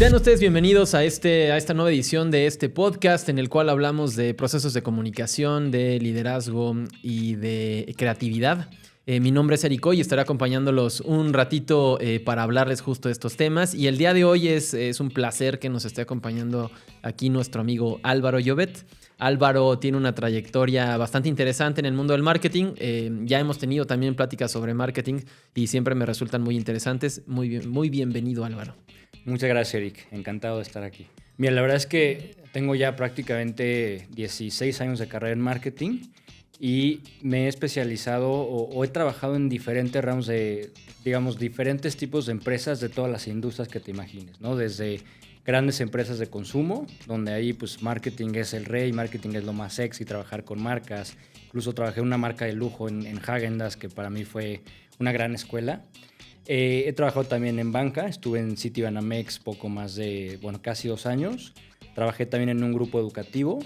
Sean ustedes bienvenidos a esta nueva edición de este podcast en el cual hablamos de procesos de comunicación, de liderazgo y de creatividad. Mi nombre es Eric y estaré acompañándolos un ratito para hablarles justo de estos temas. Y el día de hoy es un placer que nos esté acompañando aquí nuestro amigo Álvaro Llobet. Álvaro tiene una trayectoria bastante interesante en el mundo del marketing. Ya hemos tenido también pláticas sobre marketing y siempre me resultan muy interesantes. Muy bienvenido, Álvaro. Muchas gracias, Eric. Encantado de estar aquí. Mira, la verdad es que tengo ya prácticamente 16 años de carrera en marketing y me he especializado o he trabajado en diferentes ramos de, digamos, diferentes tipos de empresas de todas las industrias que te imagines, ¿no? Desde grandes empresas de consumo, donde ahí pues marketing es el rey, marketing es lo más sexy, trabajar con marcas. Incluso trabajé en una marca de lujo en Häagen-Dazs, que para mí fue una gran escuela. He trabajado también en banca, estuve en Citibanamex poco más de, casi 2 años. Trabajé también en un grupo educativo,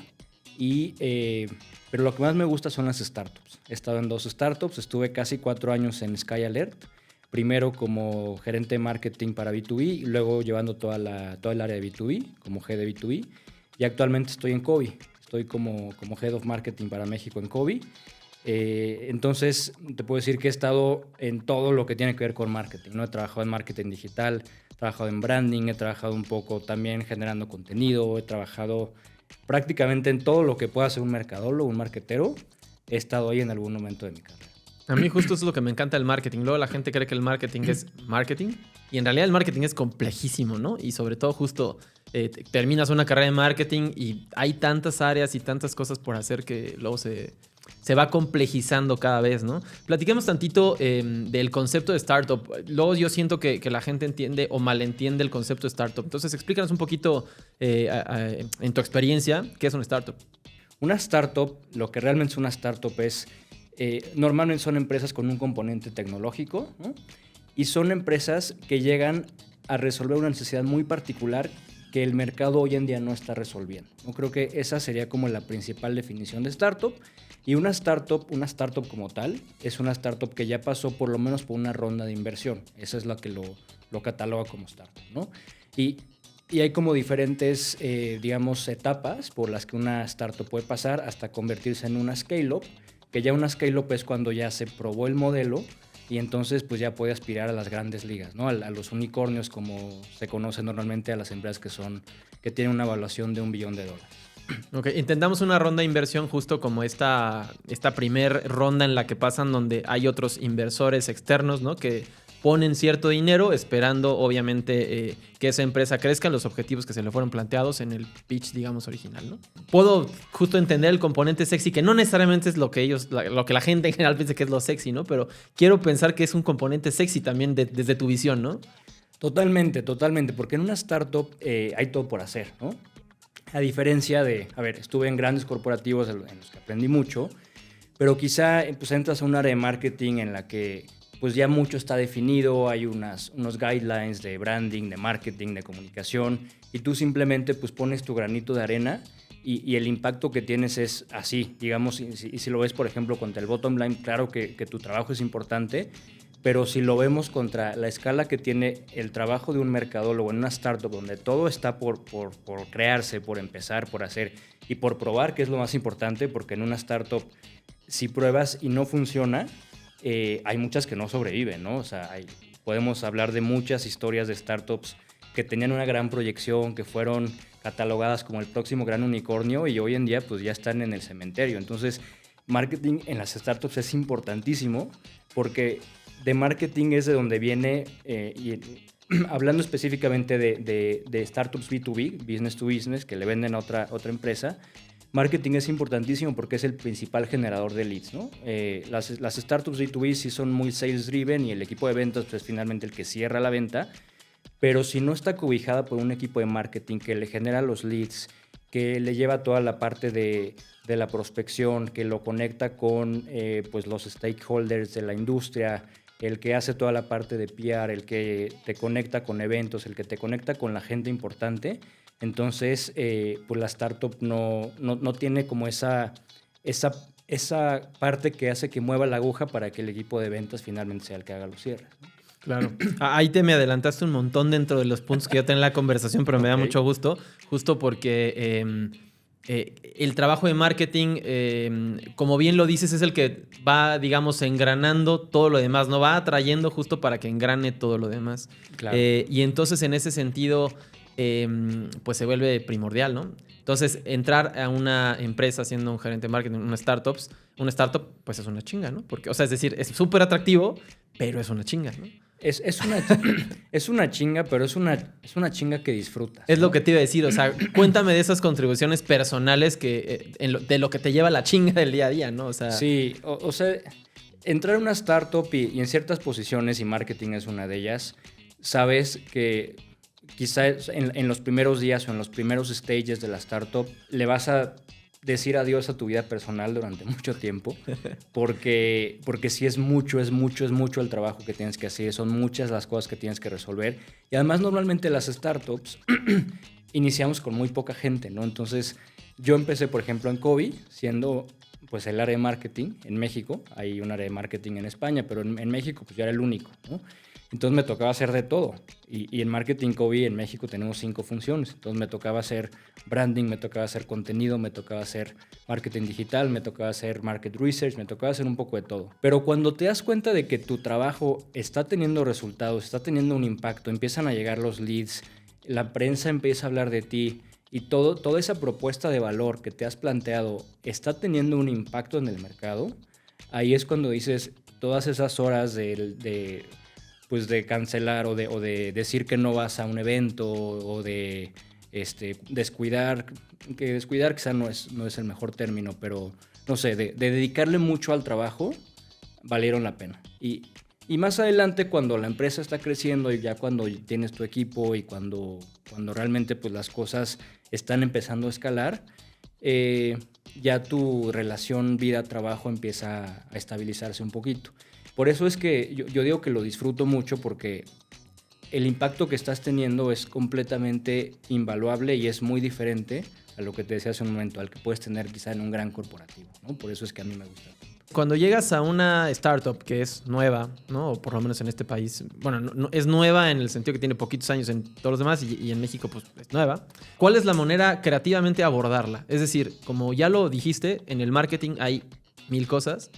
pero lo que más me gusta son las startups. He estado en 2 startups, estuve casi 4 años en Sky Alert, primero como gerente de marketing para B2B y luego llevando todo el área de B2B, como head de B2B. Y actualmente estoy en Cobee, estoy como head of marketing para México en Cobee. Entonces te puedo decir que he estado en todo lo que tiene que ver con marketing, ¿no? He trabajado en marketing digital, he trabajado en branding, he trabajado un poco también generando contenido, he trabajado prácticamente en todo lo que pueda hacer un mercadólogo, un marketero. He estado ahí en algún momento de mi carrera. A mí justo eso es lo que me encanta del marketing. Luego la gente cree que el marketing es marketing y en realidad el marketing es complejísimo, ¿no? Y sobre todo justo terminas una carrera de marketing y hay tantas áreas y tantas cosas por hacer que luego se va complejizando cada vez, ¿no? Platiquemos tantito del concepto de startup. Luego yo siento que la gente entiende o malentiende el concepto de startup. Entonces explícanos un poquito en tu experiencia qué es una startup. Una startup, lo que realmente es una startup es... normalmente son empresas con un componente tecnológico, ¿no? Y son empresas que llegan a resolver una necesidad muy particular que el mercado hoy en día no está resolviendo. Yo creo que esa sería como la principal definición de startup. Y una startup como tal, es una startup que ya pasó por lo menos por una ronda de inversión. Esa es la que lo cataloga como startup, ¿no? Y hay como diferentes, digamos, etapas por las que una startup puede pasar hasta convertirse en una scale-up, que ya una scale-up es cuando ya se probó el modelo y entonces pues ya puede aspirar a las grandes ligas, ¿no? A los unicornios, como se conoce normalmente a las empresas que tienen una evaluación de $1 billón. Ok, intentamos una ronda de inversión justo como esta primer ronda en la que pasan donde hay otros inversores externos, ¿no? Que ponen cierto dinero esperando obviamente que esa empresa crezca los objetivos que se le fueron planteados en el pitch, digamos, original, ¿no? Puedo justo entender el componente sexy, que no necesariamente es lo que la gente en general piensa que es lo sexy, ¿no? Pero quiero pensar que es un componente sexy también desde tu visión, ¿no? Totalmente, porque en una startup hay todo por hacer, ¿no? A diferencia de, estuve en grandes corporativos en los que aprendí mucho, pero quizá pues entras a un área de marketing en la que pues ya mucho está definido, hay unos guidelines de branding, de marketing, de comunicación, y tú simplemente pues pones tu granito de arena y el impacto que tienes es así, digamos, y si lo ves, por ejemplo, contra el bottom line, claro que tu trabajo es importante, pero si lo vemos contra la escala que tiene el trabajo de un mercadólogo en una startup donde todo está por crearse, por empezar, por hacer y por probar, que es lo más importante, porque en una startup, si pruebas y no funciona, hay muchas que no sobreviven, ¿no? O sea, podemos hablar de muchas historias de startups que tenían una gran proyección, que fueron catalogadas como el próximo gran unicornio y hoy en día pues ya están en el cementerio. Entonces, marketing en las startups es importantísimo porque de marketing es de donde viene, hablando específicamente de startups B2B, business to business, que le venden a otra empresa, marketing es importantísimo porque es el principal generador de leads, ¿no? Las startups B2B sí son muy sales driven y el equipo de ventas pues, es finalmente el que cierra la venta, pero si no está cobijada por un equipo de marketing que le genera los leads, que le lleva toda la parte de la prospección, que lo conecta con pues los stakeholders de la industria, el que hace toda la parte de PR, el que te conecta con eventos, el que te conecta con la gente importante, entonces pues la startup no tiene como esa parte que hace que mueva la aguja para que el equipo de ventas finalmente sea el que haga los cierres, ¿no? Claro. Ahí te me adelantaste un montón dentro de los puntos que yo tenía en la conversación, pero me da mucho gusto, justo porque el trabajo de marketing, como bien lo dices, es el que va, digamos, engranando todo lo demás, ¿no? Va atrayendo justo para que engrane todo lo demás. Claro. Y entonces, en ese sentido, pues se vuelve primordial, ¿no? Entonces, entrar a una empresa siendo un gerente de marketing, una startup, pues es una chinga, ¿no? Porque, o sea, es decir, es súper atractivo, pero es una chinga, ¿no? Es una chinga, pero es una chinga que disfrutas, Es ¿no? lo que te iba a decir, o sea, cuéntame de esas contribuciones personales que de lo que te lleva la chinga del día a día, ¿no? O sea, Sí, o sea, entrar a una startup y en ciertas posiciones, y marketing es una de ellas, sabes que quizá en los primeros días o en los primeros stages de la startup le vas a decir adiós a tu vida personal durante mucho tiempo, porque sí es mucho el trabajo que tienes que hacer, son muchas las cosas que tienes que resolver. Y además normalmente las startups iniciamos con muy poca gente, ¿no? Entonces yo empecé, por ejemplo, en Cobee, siendo pues el área de marketing en México. Hay un área de marketing en España, pero en México pues yo era el único, ¿no? Entonces me tocaba hacer de todo. Y en Marketing Cobee en México tenemos 5 funciones. Entonces me tocaba hacer branding, me tocaba hacer contenido, me tocaba hacer marketing digital, me tocaba hacer market research, me tocaba hacer un poco de todo. Pero cuando te das cuenta de que tu trabajo está teniendo resultados, está teniendo un impacto, empiezan a llegar los leads, la prensa empieza a hablar de ti y toda esa propuesta de valor que te has planteado está teniendo un impacto en el mercado, ahí es cuando dices todas esas horas pues de cancelar o de decir que no vas a un evento o de descuidar quizá no es el mejor término, pero no sé, de dedicarle mucho al trabajo, valieron la pena. Y más adelante, cuando la empresa está creciendo y ya cuando tienes tu equipo y cuando realmente pues, las cosas están empezando a escalar, ya tu relación vida-trabajo empieza a estabilizarse un poquito. Por eso es que yo digo que lo disfruto mucho porque el impacto que estás teniendo es completamente invaluable y es muy diferente a lo que te decía hace un momento, al que puedes tener quizá en un gran corporativo, ¿no? Por eso es que a mí me gusta. cuando llegas a una startup que es nueva, ¿no? O por lo menos en este país, bueno, es nueva en el sentido que tiene poquitos años en todos los demás y en México pues es nueva. ¿Cuál es la manera creativamente de abordarla? Es decir, como ya lo dijiste, en el marketing hay 1000 cosas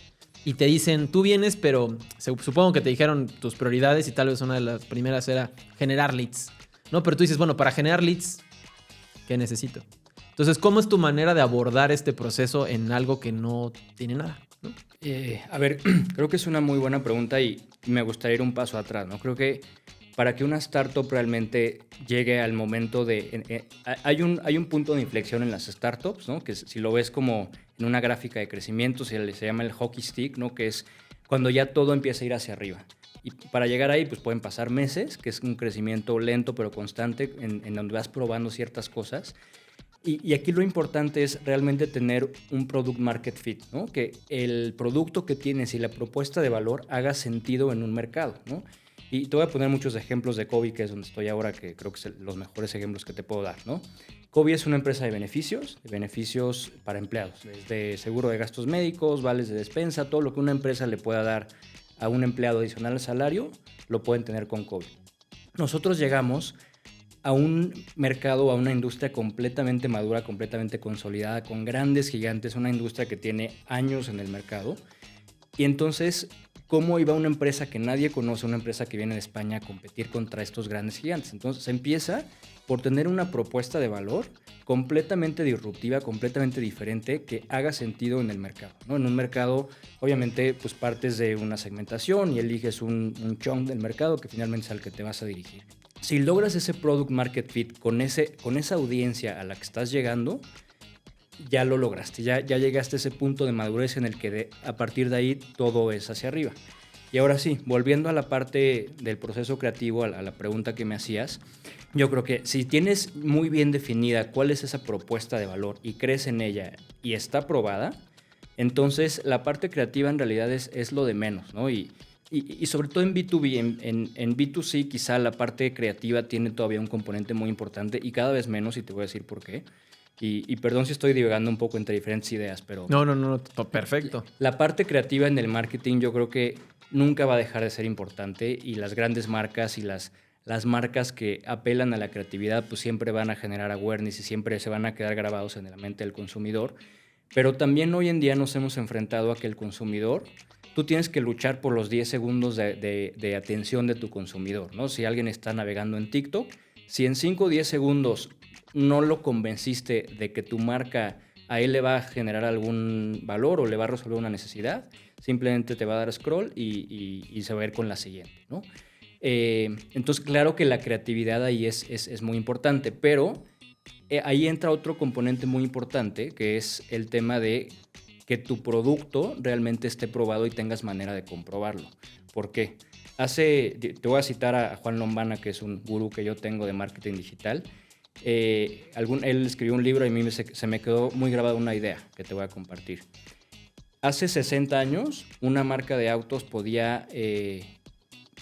y te dicen, tú vienes, pero supongo que te dijeron tus prioridades y tal vez una de las primeras era generar leads, ¿no? Pero tú dices, bueno, para generar leads, ¿qué necesito? Entonces, ¿cómo es tu manera de abordar este proceso en algo que no tiene nada, ¿no? A ver, creo que es una muy buena pregunta y me gustaría ir un paso atrás, ¿no? Creo que para que una startup realmente llegue al momento de... hay un punto de inflexión en las startups, ¿no? Que si lo ves como en una gráfica de crecimiento, se llama el hockey stick, ¿no? Que es cuando ya todo empieza a ir hacia arriba. Y para llegar ahí, pues pueden pasar meses, que es un crecimiento lento pero constante, en donde vas probando ciertas cosas. Y aquí lo importante es realmente tener un product market fit, ¿no? Que el producto que tienes y la propuesta de valor haga sentido en un mercado, ¿no? Y te voy a poner muchos ejemplos de Cobee, que es donde estoy ahora, que creo que son los mejores ejemplos que te puedo dar, ¿no? Cobee es una empresa de beneficios para empleados, desde seguro de gastos médicos, vales de despensa, todo lo que una empresa le pueda dar a un empleado adicional al salario, lo pueden tener con Cobee. Nosotros llegamos a un mercado, a una industria completamente madura, completamente consolidada, con grandes gigantes, una industria que tiene años en el mercado. Y entonces, ¿cómo iba una empresa que nadie conoce, una empresa que viene de España a competir contra estos grandes gigantes? Entonces, se empieza por tener una propuesta de valor completamente disruptiva, completamente diferente, que haga sentido en el mercado, ¿no? En un mercado, obviamente, pues partes de una segmentación y eliges un chunk del mercado que finalmente es al que te vas a dirigir. Si logras ese product market fit con esa audiencia a la que estás llegando, ya lo lograste, ya llegaste a ese punto de madurez en el que a partir de ahí todo es hacia arriba. Y ahora sí, volviendo a la parte del proceso creativo, a la pregunta que me hacías, yo creo que si tienes muy bien definida cuál es esa propuesta de valor y crees en ella y está probada, entonces la parte creativa en realidad es lo de menos, ¿no? Y sobre todo en B2B, en B2C quizá la parte creativa tiene todavía un componente muy importante y cada vez menos, y te voy a decir por qué. Y perdón si estoy divagando un poco entre diferentes ideas, pero... No, perfecto. La parte creativa en el marketing yo creo que nunca va a dejar de ser importante y las grandes marcas y las marcas que apelan a la creatividad pues siempre van a generar awareness y siempre se van a quedar grabados en la mente del consumidor. Pero también hoy en día nos hemos enfrentado a que el consumidor, tú tienes que luchar por los 10 segundos de atención de tu consumidor, ¿no? Si alguien está navegando en TikTok, si en 5 o 10 segundos no lo convenciste de que tu marca a él le va a generar algún valor o le va a resolver una necesidad, simplemente te va a dar scroll y se va a ir con la siguiente, ¿no? Entonces, claro que la creatividad ahí es muy importante, pero ahí entra otro componente muy importante, que es el tema de que tu producto realmente esté probado y tengas manera de comprobarlo. ¿Por qué? Te voy a citar a Juan Lombana, que es un gurú que yo tengo de marketing digital. Él escribió un libro y a mí se me quedó muy grabada una idea que te voy a compartir. Hace 60 años, una marca de autos podía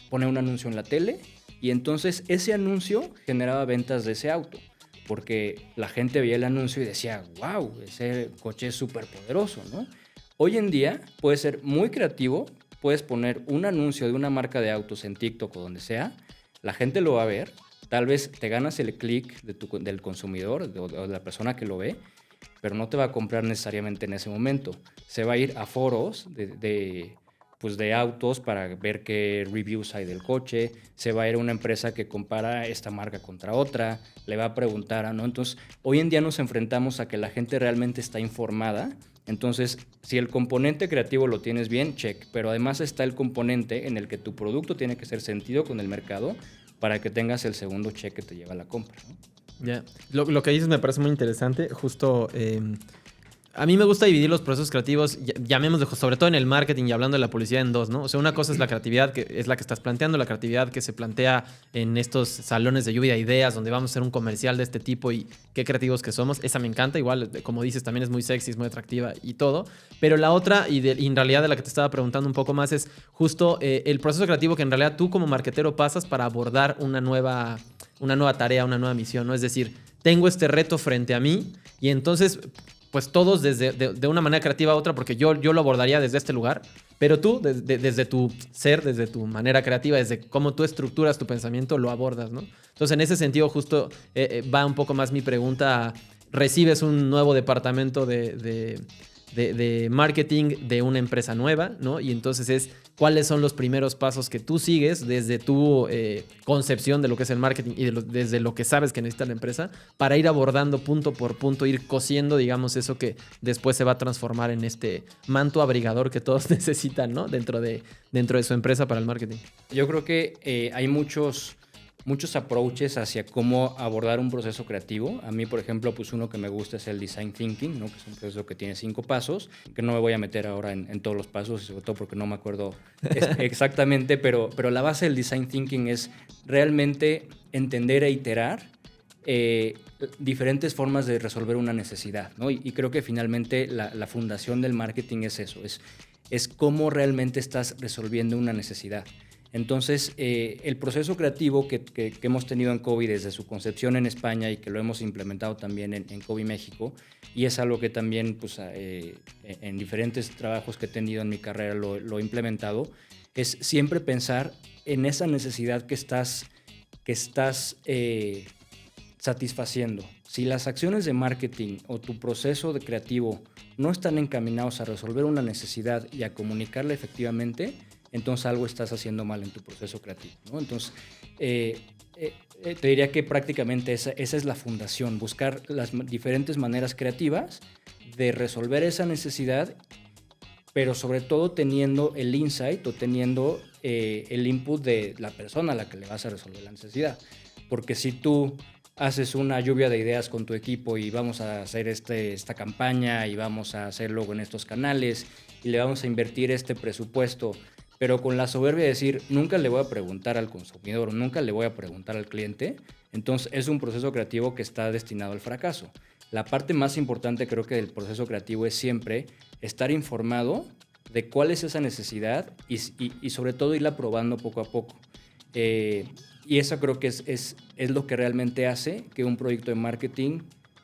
poner un anuncio en la tele y entonces ese anuncio generaba ventas de ese auto, porque la gente veía el anuncio y decía, wow, ese coche es súper poderoso, ¿no? Hoy en día puede ser muy creativo, puedes poner un anuncio de una marca de autos en TikTok o donde sea, la gente lo va a ver, tal vez te ganas el clic del consumidor o de la persona que lo ve, pero no te va a comprar necesariamente en ese momento. Se va a ir a foros de autos para ver qué reviews hay del coche, se va a ir a una empresa que compara esta marca contra otra, le va a preguntar, ¿no? Entonces, hoy en día nos enfrentamos a que la gente realmente está informada. Entonces, si el componente creativo lo tienes bien, check, pero además está el componente en el que tu producto tiene que hacer sentido con el mercado para que tengas el segundo check que te lleva a la compra, ¿no? Ya. Lo que dices me parece muy interesante. Justo, a mí me gusta dividir los procesos creativos, llamémosle, sobre todo en el marketing y hablando de la publicidad, en dos, ¿no? O sea, una cosa es la creatividad, que es la que estás planteando, la creatividad que se plantea en estos salones de lluvia de ideas, donde vamos a hacer un comercial de este tipo y qué creativos que somos. Esa me encanta, igual, como dices, también es muy sexy, es muy atractiva y todo. Pero la otra, y en realidad de la que te estaba preguntando un poco más, es justo el proceso creativo que en realidad tú como marketero pasas para abordar una nueva tarea, una nueva misión, ¿no? Es decir, tengo este reto frente a mí y entonces, pues todos de una manera creativa a otra, porque yo lo abordaría desde este lugar, pero tú, desde tu ser, desde tu manera creativa, desde cómo tú estructuras tu pensamiento, lo abordas, ¿no? Entonces, en ese sentido, justo va un poco más mi pregunta. Recibes un nuevo departamento de marketing de una empresa nueva, ¿no? Y entonces cuáles son los primeros pasos que tú sigues desde tu concepción de lo que es el marketing y desde lo que sabes que necesita la empresa para ir abordando punto por punto, ir cosiendo, digamos, eso que después se va a transformar en este manto abrigador que todos necesitan, ¿no? Dentro de su empresa para el marketing. Yo creo que hay muchos approaches hacia cómo abordar un proceso creativo. A mí, por ejemplo, pues uno que me gusta es el design thinking, ¿no? Que es un proceso que tiene 5 pasos, que no me voy a meter ahora en todos los pasos, sobre todo porque no me acuerdo exactamente, pero la base del design thinking es realmente entender e iterar diferentes formas de resolver una necesidad, ¿no? Y creo que finalmente la fundación del marketing es eso, es cómo realmente estás resolviendo una necesidad. Entonces, el proceso creativo que hemos tenido en Cobee desde su concepción en España y que lo hemos implementado también en Cobee México, y es algo que también pues, en diferentes trabajos que he tenido en mi carrera lo he implementado, es siempre pensar en esa necesidad que estás satisfaciendo. Si las acciones de marketing o tu proceso de creativo no están encaminados a resolver una necesidad y a comunicarla efectivamente, entonces algo estás haciendo mal en tu proceso creativo, ¿no? Entonces, te diría que prácticamente esa es la fundación, buscar las diferentes maneras creativas de resolver esa necesidad, pero sobre todo teniendo el insight o teniendo el input de la persona a la que le vas a resolver la necesidad. Porque si tú haces una lluvia de ideas con tu equipo y vamos a hacer esta campaña y vamos a hacerlo en estos canales y le vamos a invertir este presupuesto, pero con la soberbia de decir, nunca le voy a preguntar al consumidor, nunca le voy a preguntar al cliente, entonces es un proceso creativo que está destinado al fracaso. La parte más importante creo que del proceso creativo es siempre estar informado de cuál es esa necesidad y sobre todo irla probando poco a poco. Y eso creo que es lo que realmente hace que un proyecto de marketing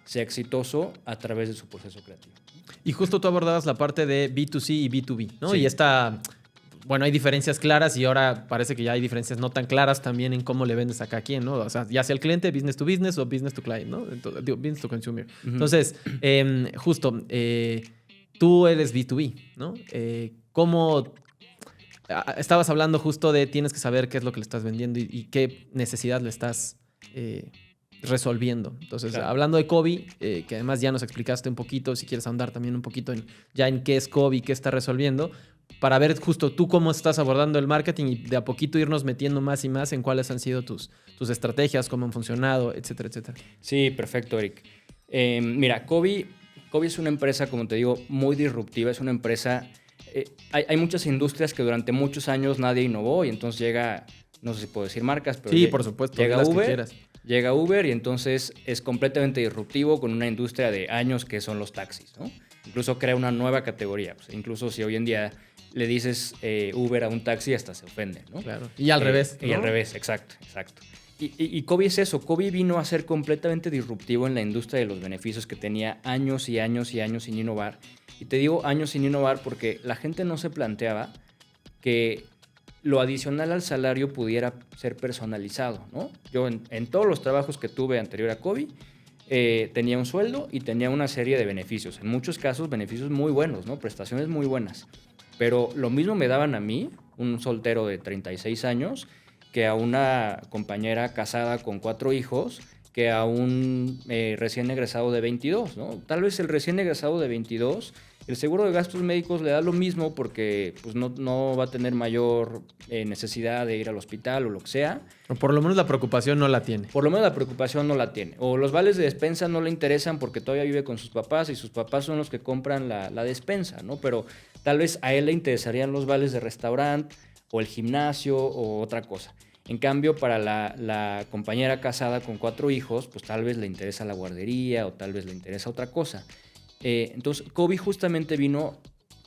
sea exitoso a través de su proceso creativo. Y justo tú abordabas la parte de B2C y B2B, ¿no? Sí. Y bueno, hay diferencias claras y ahora parece que ya hay diferencias no tan claras también en cómo le vendes a cada quien, ¿no? O sea, ya sea el cliente, business to business o business to client, ¿no? Entonces, business to consumer. Uh-huh. Entonces, justo, tú eres B2B, ¿no? ¿Cómo...? Estabas hablando justo de tienes que saber qué es lo que le estás vendiendo y qué necesidad le estás resolviendo. Entonces, claro. Hablando de Cobee, que además ya nos explicaste un poquito, si quieres ahondar también un poquito en qué es Cobee, qué está resolviendo, para ver justo tú cómo estás abordando el marketing y de a poquito irnos metiendo más y más en cuáles han sido tus estrategias, cómo han funcionado, etcétera, etcétera. Sí, perfecto, Eric. Mira, Cobee es una empresa, como te digo, muy disruptiva. Es una empresa... hay muchas industrias que durante muchos años nadie innovó y entonces llega, no sé si puedo decir marcas, pero sí, por supuesto, llega Uber y entonces es completamente disruptivo con una industria de años que son los taxis, ¿no? Incluso crea una nueva categoría. Pues, incluso si hoy en día le dices Uber a un taxi, hasta se ofende, ¿no? Claro. Y al revés, ¿no? Y al revés, exacto. Y Cobee es eso. Cobee vino a ser completamente disruptivo en la industria de los beneficios que tenía años y años y años sin innovar. Y te digo años sin innovar porque la gente no se planteaba que lo adicional al salario pudiera ser personalizado, ¿no? Yo en todos los trabajos que tuve anterior a Cobee tenía un sueldo y tenía una serie de beneficios. En muchos casos beneficios muy buenos, ¿no? Prestaciones muy buenas. Pero lo mismo me daban a mí, un soltero de 36 años, que a una compañera casada con 4 hijos, que a un recién egresado de 22, ¿no? Tal vez el recién egresado de 22, el seguro de gastos médicos le da lo mismo porque pues, no va a tener mayor necesidad de ir al hospital o lo que sea. O por lo menos la preocupación no la tiene. Por lo menos la preocupación no la tiene. O los vales de despensa no le interesan porque todavía vive con sus papás y sus papás son los que compran la despensa, ¿no? Pero tal vez a él le interesarían los vales de restaurante o el gimnasio o otra cosa. En cambio, para la compañera casada con 4 hijos, pues tal vez le interesa la guardería o tal vez le interesa otra cosa. Entonces, Cobee justamente vino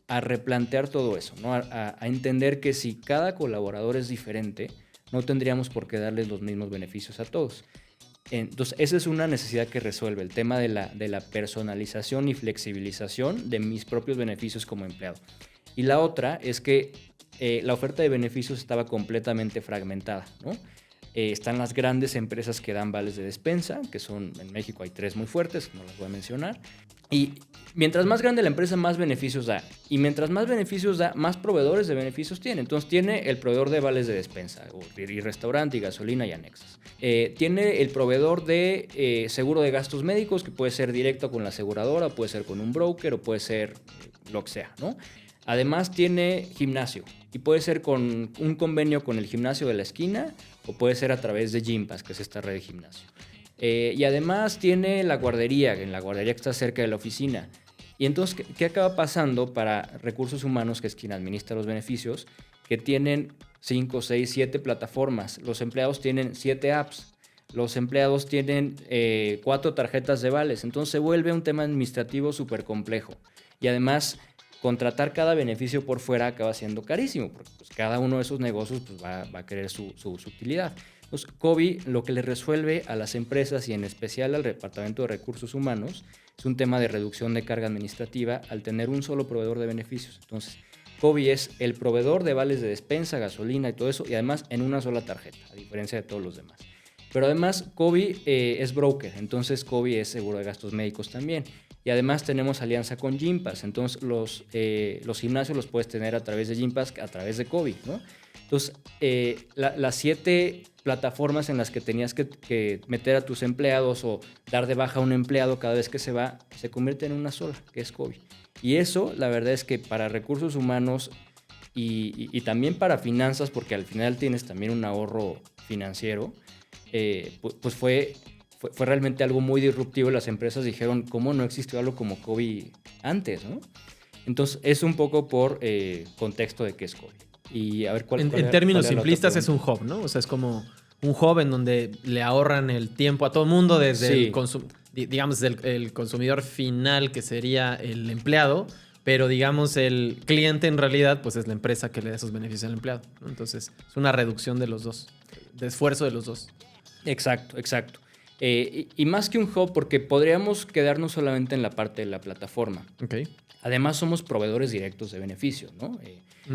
a replantear todo eso, ¿no? A entender que si cada colaborador es diferente, no tendríamos por qué darles los mismos beneficios a todos. Entonces, esa es una necesidad que resuelve, el tema de la personalización y flexibilización de mis propios beneficios como empleado. Y la otra es que la oferta de beneficios estaba completamente fragmentada, ¿no? Están las grandes empresas que dan vales de despensa, que son, en México hay 3 muy fuertes, no las voy a mencionar. Y mientras más grande la empresa, más beneficios da. Y mientras más beneficios da, más proveedores de beneficios tiene. Entonces tiene el proveedor de vales de despensa, y restaurante, y gasolina y anexos. Tiene el proveedor de seguro de gastos médicos, que puede ser directo con la aseguradora, puede ser con un broker o puede ser lo que sea, ¿no? Además tiene gimnasio y puede ser con un convenio con el gimnasio de la esquina o puede ser a través de Gympass, que es esta red de gimnasio. Y además tiene la guardería que está cerca de la oficina. Y entonces, ¿qué acaba pasando para recursos humanos, que es quien administra los beneficios? Que tienen 5, 6, 7 plataformas. Los empleados tienen 7 apps. Los empleados tienen 4 tarjetas de vales. Entonces se vuelve un tema administrativo súper complejo. Y además, contratar cada beneficio por fuera acaba siendo carísimo, porque pues, cada uno de esos negocios pues, va a querer su utilidad. Entonces, Cobee lo que le resuelve a las empresas y en especial al Departamento de Recursos Humanos es un tema de reducción de carga administrativa al tener un solo proveedor de beneficios. Entonces, Cobee es el proveedor de vales de despensa, gasolina y todo eso, y además en una sola tarjeta, a diferencia de todos los demás. Pero además, Cobee es broker, entonces Cobee es seguro de gastos médicos también. Y además tenemos alianza con Gympass, entonces los gimnasios los puedes tener a través de Gympass, a través de Cobee, ¿no? Entonces, las 7 plataformas en las que tenías que meter a tus empleados o dar de baja a un empleado cada vez que se va, se convierte en una sola, que es Cobee. Y eso, la verdad es que para recursos humanos y también para finanzas, porque al final tienes también un ahorro financiero, pues fue realmente algo muy disruptivo. Las empresas dijeron, ¿cómo no existió algo como Cobee antes, ¿no? Entonces, es un poco por contexto de qué es Cobee. Y a ver en términos simplistas es un hub, ¿no? O sea, es como un hub en donde le ahorran el tiempo a todo el mundo desde el consumidor final, que sería el empleado, pero digamos el cliente en realidad pues es la empresa que le da esos beneficios al empleado, ¿no? Entonces, es una reducción de los dos, de esfuerzo de los dos. Exacto. Y más que un hub, porque podríamos quedarnos solamente en la parte de la plataforma. Okay. Además, somos proveedores directos de beneficios, ¿no?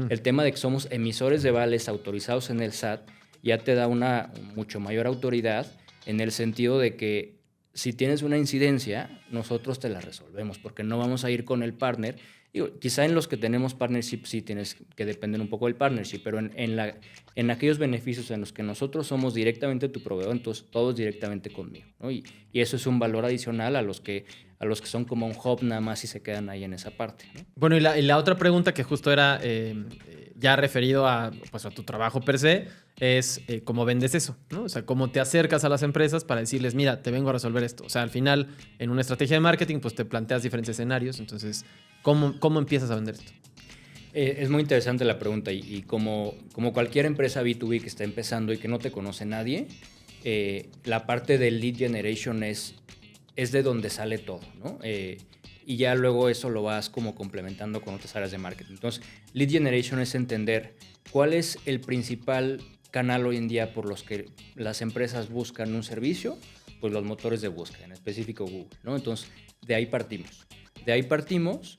El tema de que somos emisores de vales autorizados en el SAT ya te da una mucho mayor autoridad en el sentido de que si tienes una incidencia, nosotros te la resolvemos, porque no vamos a ir con el partner. Digo, quizá en los que tenemos partnership sí tienes que depender un poco del partnership, pero en aquellos beneficios en los que nosotros somos directamente tu proveedor, entonces todo es directamente conmigo, ¿no? Y eso es un valor adicional a los que son como un hub nada más y se quedan ahí en esa parte, ¿no? Bueno, y la otra pregunta que justo era ya referido a tu trabajo per se, es cómo vendes eso, ¿no? O sea, cómo te acercas a las empresas para decirles, mira, te vengo a resolver esto. O sea, al final, en una estrategia de marketing, pues te planteas diferentes escenarios. Entonces, ¿cómo empiezas a vender esto? Es muy interesante la pregunta y como cualquier empresa B2B que está empezando y que no te conoce nadie, la parte del lead generation es de donde sale todo, ¿no? Y ya luego eso lo vas como complementando con otras áreas de marketing. Entonces, lead generation es entender cuál es el principal canal hoy en día por los que las empresas buscan un servicio, pues los motores de búsqueda, en específico Google, ¿no? Entonces, de ahí partimos. De ahí partimos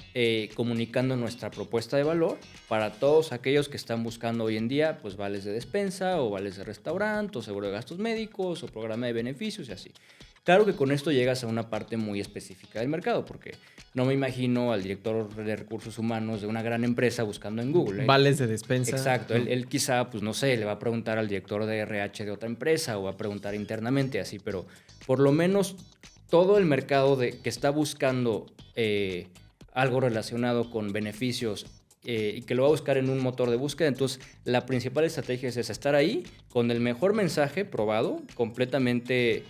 comunicando nuestra propuesta de valor para todos aquellos que están buscando hoy en día pues vales de despensa o vales de restaurante o seguro de gastos médicos o programa de beneficios y así. Claro que con esto llegas a una parte muy específica del mercado, porque no me imagino al director de recursos humanos de una gran empresa buscando en Google. Vales de despensa. Exacto. Él quizá, pues no sé, le va a preguntar al director de RH de otra empresa o va a preguntar internamente así, pero por lo menos todo el mercado que está buscando algo relacionado con beneficios y que lo va a buscar en un motor de búsqueda, entonces la principal estrategia es estar ahí con el mejor mensaje probado, completamente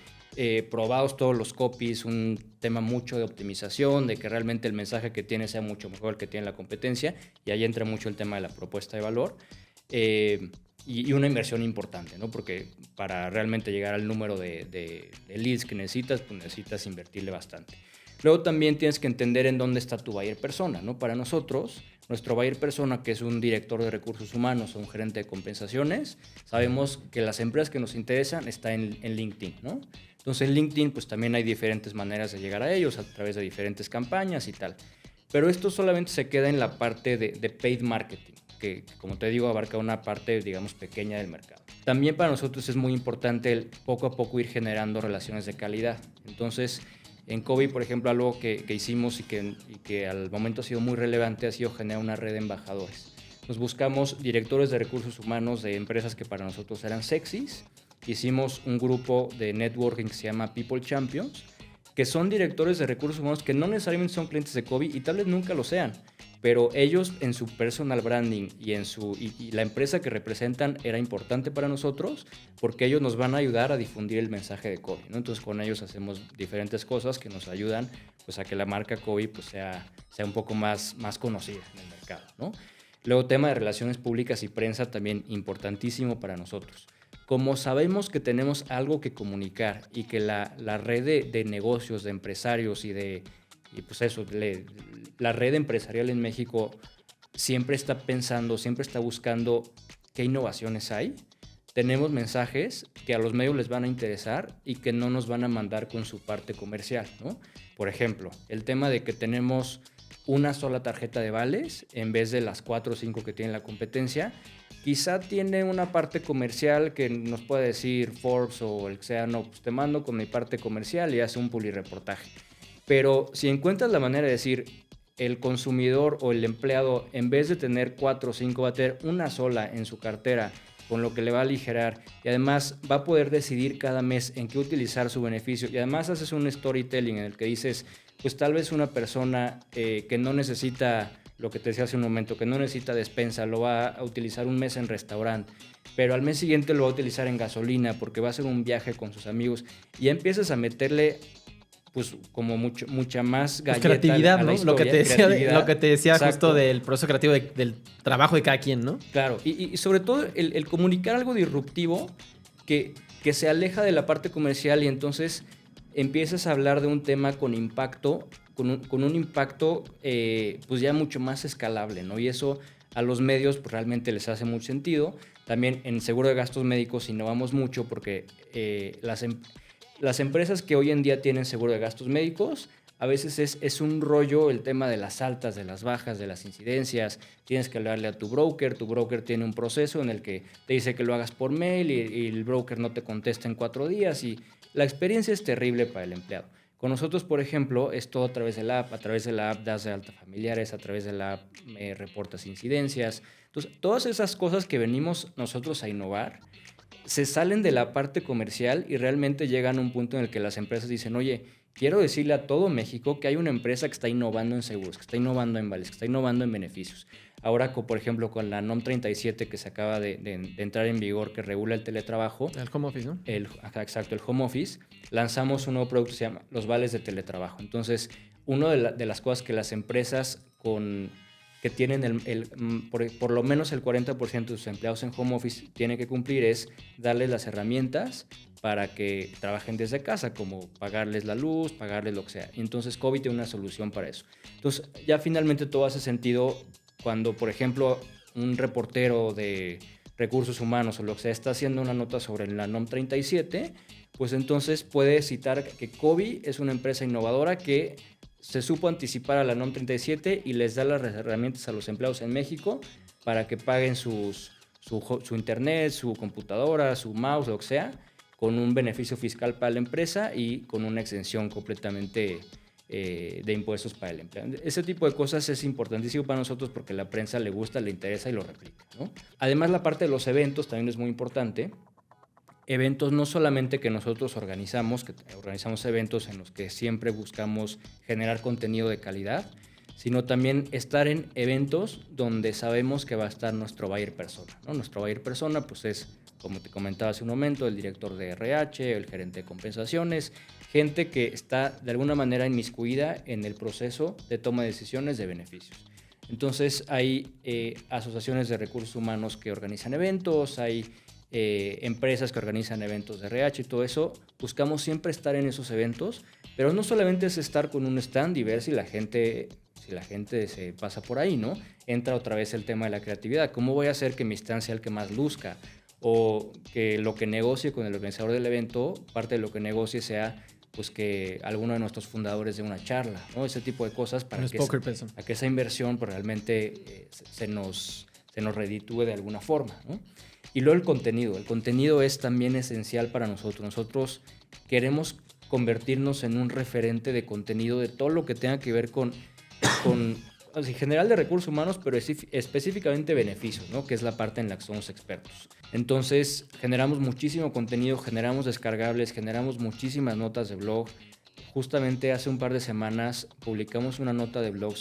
probados todos los copies, un tema mucho de optimización, de que realmente el mensaje que tiene sea mucho mejor el que tiene la competencia, y ahí entra mucho el tema de la propuesta de valor y una inversión importante, ¿no? Porque para realmente llegar al número de leads que necesitas, pues necesitas invertirle bastante. Luego también tienes que entender en dónde está tu buyer persona, ¿no? Para nosotros, nuestro buyer persona, que es un director de recursos humanos o un gerente de compensaciones, sabemos que las empresas que nos interesan están en LinkedIn, ¿no? Entonces en LinkedIn pues también hay diferentes maneras de llegar a ellos a través de diferentes campañas y tal. Pero esto solamente se queda en la parte de paid marketing, que como te digo abarca una parte digamos pequeña del mercado. También para nosotros es muy importante el poco a poco ir generando relaciones de calidad. Entonces en COVID, por ejemplo, algo que hicimos y que al momento ha sido muy relevante ha sido generar una red de embajadores. Nos buscamos directores de recursos humanos de empresas que para nosotros eran sexys. Hicimos un grupo de networking que se llama People Champions, que son directores de recursos humanos que no necesariamente son clientes de COVID y tal vez nunca lo sean, pero ellos en su personal branding y la empresa que representan era importante para nosotros porque ellos nos van a ayudar a difundir el mensaje de COVID, ¿no? Entonces con ellos hacemos diferentes cosas que nos ayudan pues, a que la marca COVID pues, sea un poco más conocida en el mercado, ¿no? Luego tema de relaciones públicas y prensa también importantísimo para nosotros. Como sabemos que tenemos algo que comunicar y que la red de negocios, de empresarios la red empresarial en México siempre está pensando, siempre está buscando qué innovaciones hay, tenemos mensajes que a los medios les van a interesar y que no nos van a mandar con su parte comercial, ¿no? Por ejemplo, el tema de que tenemos una sola tarjeta de vales en vez de las 4 o 5 que tiene la competencia. Quizá tiene una parte comercial que nos puede decir Forbes o el que sea, no, pues te mando con mi parte comercial y hace un publireportaje. Pero si encuentras la manera de decir, el consumidor o el empleado, en vez de tener 4 o 5, va a tener una sola en su cartera, con lo que le va a aligerar y además va a poder decidir cada mes en qué utilizar su beneficio y además haces un storytelling en el que dices, pues tal vez una persona que no necesita lo que te decía hace un momento, que no necesita despensa, lo va a utilizar un mes en restaurante, pero al mes siguiente lo va a utilizar en gasolina porque va a hacer un viaje con sus amigos y ya empiezas a meterle pues como mucha más galleta pues creatividad, a la ¿no? historia, Lo que te decía exacto, justo del proceso creativo del trabajo de cada quien, ¿no? Claro, y sobre todo el comunicar algo disruptivo que se aleja de la parte comercial y entonces empiezas a hablar de un tema con impacto, con un impacto pues ya mucho más escalable, ¿no? Y eso a los medios pues realmente les hace mucho sentido. También en seguro de gastos médicos innovamos mucho porque las empresas que hoy en día tienen seguro de gastos médicos, a veces es un rollo el tema de las altas, de las bajas, de las incidencias. Tienes que hablarle a tu broker tiene un proceso en el que te dice que lo hagas por mail y el broker no te contesta en 4 días y la experiencia es terrible para el empleado. Con nosotros, por ejemplo, es todo a través de la app das de alta familiares, a través de la app reportas incidencias. Entonces, todas esas cosas que venimos nosotros a innovar se salen de la parte comercial y realmente llegan a un punto en el que las empresas dicen, oye, quiero decirle a todo México que hay una empresa que está innovando en seguros, que está innovando en vales, que está innovando en beneficios. Ahora, por ejemplo, con la NOM 37 que se acaba de entrar en vigor, que regula el teletrabajo. El home office, ¿no? Exacto, el home office. Lanzamos un nuevo producto que se llama los vales de teletrabajo. Entonces, una de las cosas que las empresas que tienen por lo menos el 40% de sus empleados en home office tienen que cumplir es darles las herramientas para que trabajen desde casa, como pagarles la luz, pagarles lo que sea. Entonces, COVID tiene una solución para eso. Entonces, ya finalmente todo hace sentido cuando, por ejemplo, un reportero de recursos humanos o lo que sea está haciendo una nota sobre la NOM 37, pues entonces puede citar que COVID es una empresa innovadora que se supo anticipar a la NOM 37 y les da las herramientas a los empleados en México para que paguen su internet, su computadora, su mouse, lo que sea, con un beneficio fiscal para la empresa y con una exención completamente de impuestos para el empleado. Ese tipo de cosas es importantísimo para nosotros porque a la prensa le gusta, le interesa y lo replica, ¿no? Además, la parte de los eventos también es muy importante. Eventos no solamente que nosotros organizamos eventos en los que siempre buscamos generar contenido de calidad, sino también estar en eventos donde sabemos que va a estar nuestro buyer persona, ¿no? Nuestro buyer persona pues es, como te comentaba hace un momento, el director de RH, el gerente de compensaciones, gente que está de alguna manera inmiscuida en el proceso de toma de decisiones de beneficios. Entonces hay asociaciones de recursos humanos que organizan eventos, hay empresas que organizan eventos de RH y todo eso. Buscamos siempre estar en esos eventos, pero no solamente es estar con un stand y ver si la gente se pasa por ahí, ¿no? Entra otra vez el tema de la creatividad. ¿Cómo voy a hacer que mi stand sea el que más luzca? O que lo que negocie con el organizador del evento, parte de lo que negocie sea pues que alguno de nuestros fundadores dé una charla, ¿no? Ese tipo de cosas para que esa inversión pues, realmente se nos reditúe de alguna forma, ¿no? Y luego el contenido es también esencial para nosotros. Nosotros queremos convertirnos en un referente de contenido de todo lo que tenga que ver con en general de recursos humanos, pero específicamente beneficios, ¿no? Que es la parte en la que somos expertos. Entonces, generamos muchísimo contenido, generamos descargables, generamos muchísimas notas de blog. Justamente hace un par de semanas publicamos una nota de blog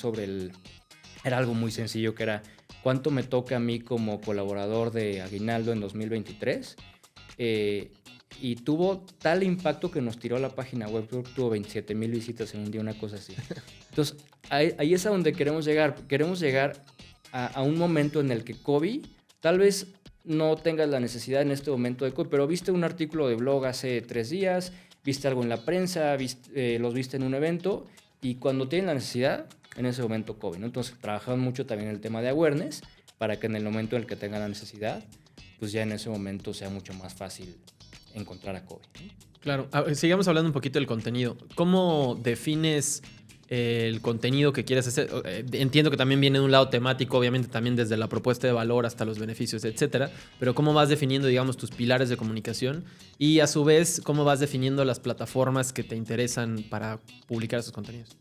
era algo muy sencillo, que era ¿cuánto me toca a mí como colaborador de Aguinaldo en 2023? Y tuvo tal impacto que nos tiró a la página web, tuvo 27,000 visitas en un día, una cosa así. Entonces, ahí es a donde queremos llegar. Queremos llegar a un momento en el que COVID, tal vez no tengas la necesidad en este momento de COVID, pero viste un artículo de blog hace 3 días, viste algo en la prensa, los viste en un evento, y cuando tienen la necesidad, en ese momento COVID, ¿no? Entonces, trabajamos mucho también el tema de awareness, para que en el momento en el que tengan la necesidad, pues ya en ese momento sea mucho más fácil encontrar a COVID, ¿no? Claro. Sigamos hablando un poquito del contenido. ¿Cómo defines el contenido que quieres hacer? Entiendo que también viene de un lado temático, obviamente también desde la propuesta de valor hasta los beneficios, etcétera. Pero ¿cómo vas definiendo, digamos, tus pilares de comunicación? Y a su vez, ¿cómo vas definiendo las plataformas que te interesan para publicar esos contenidos?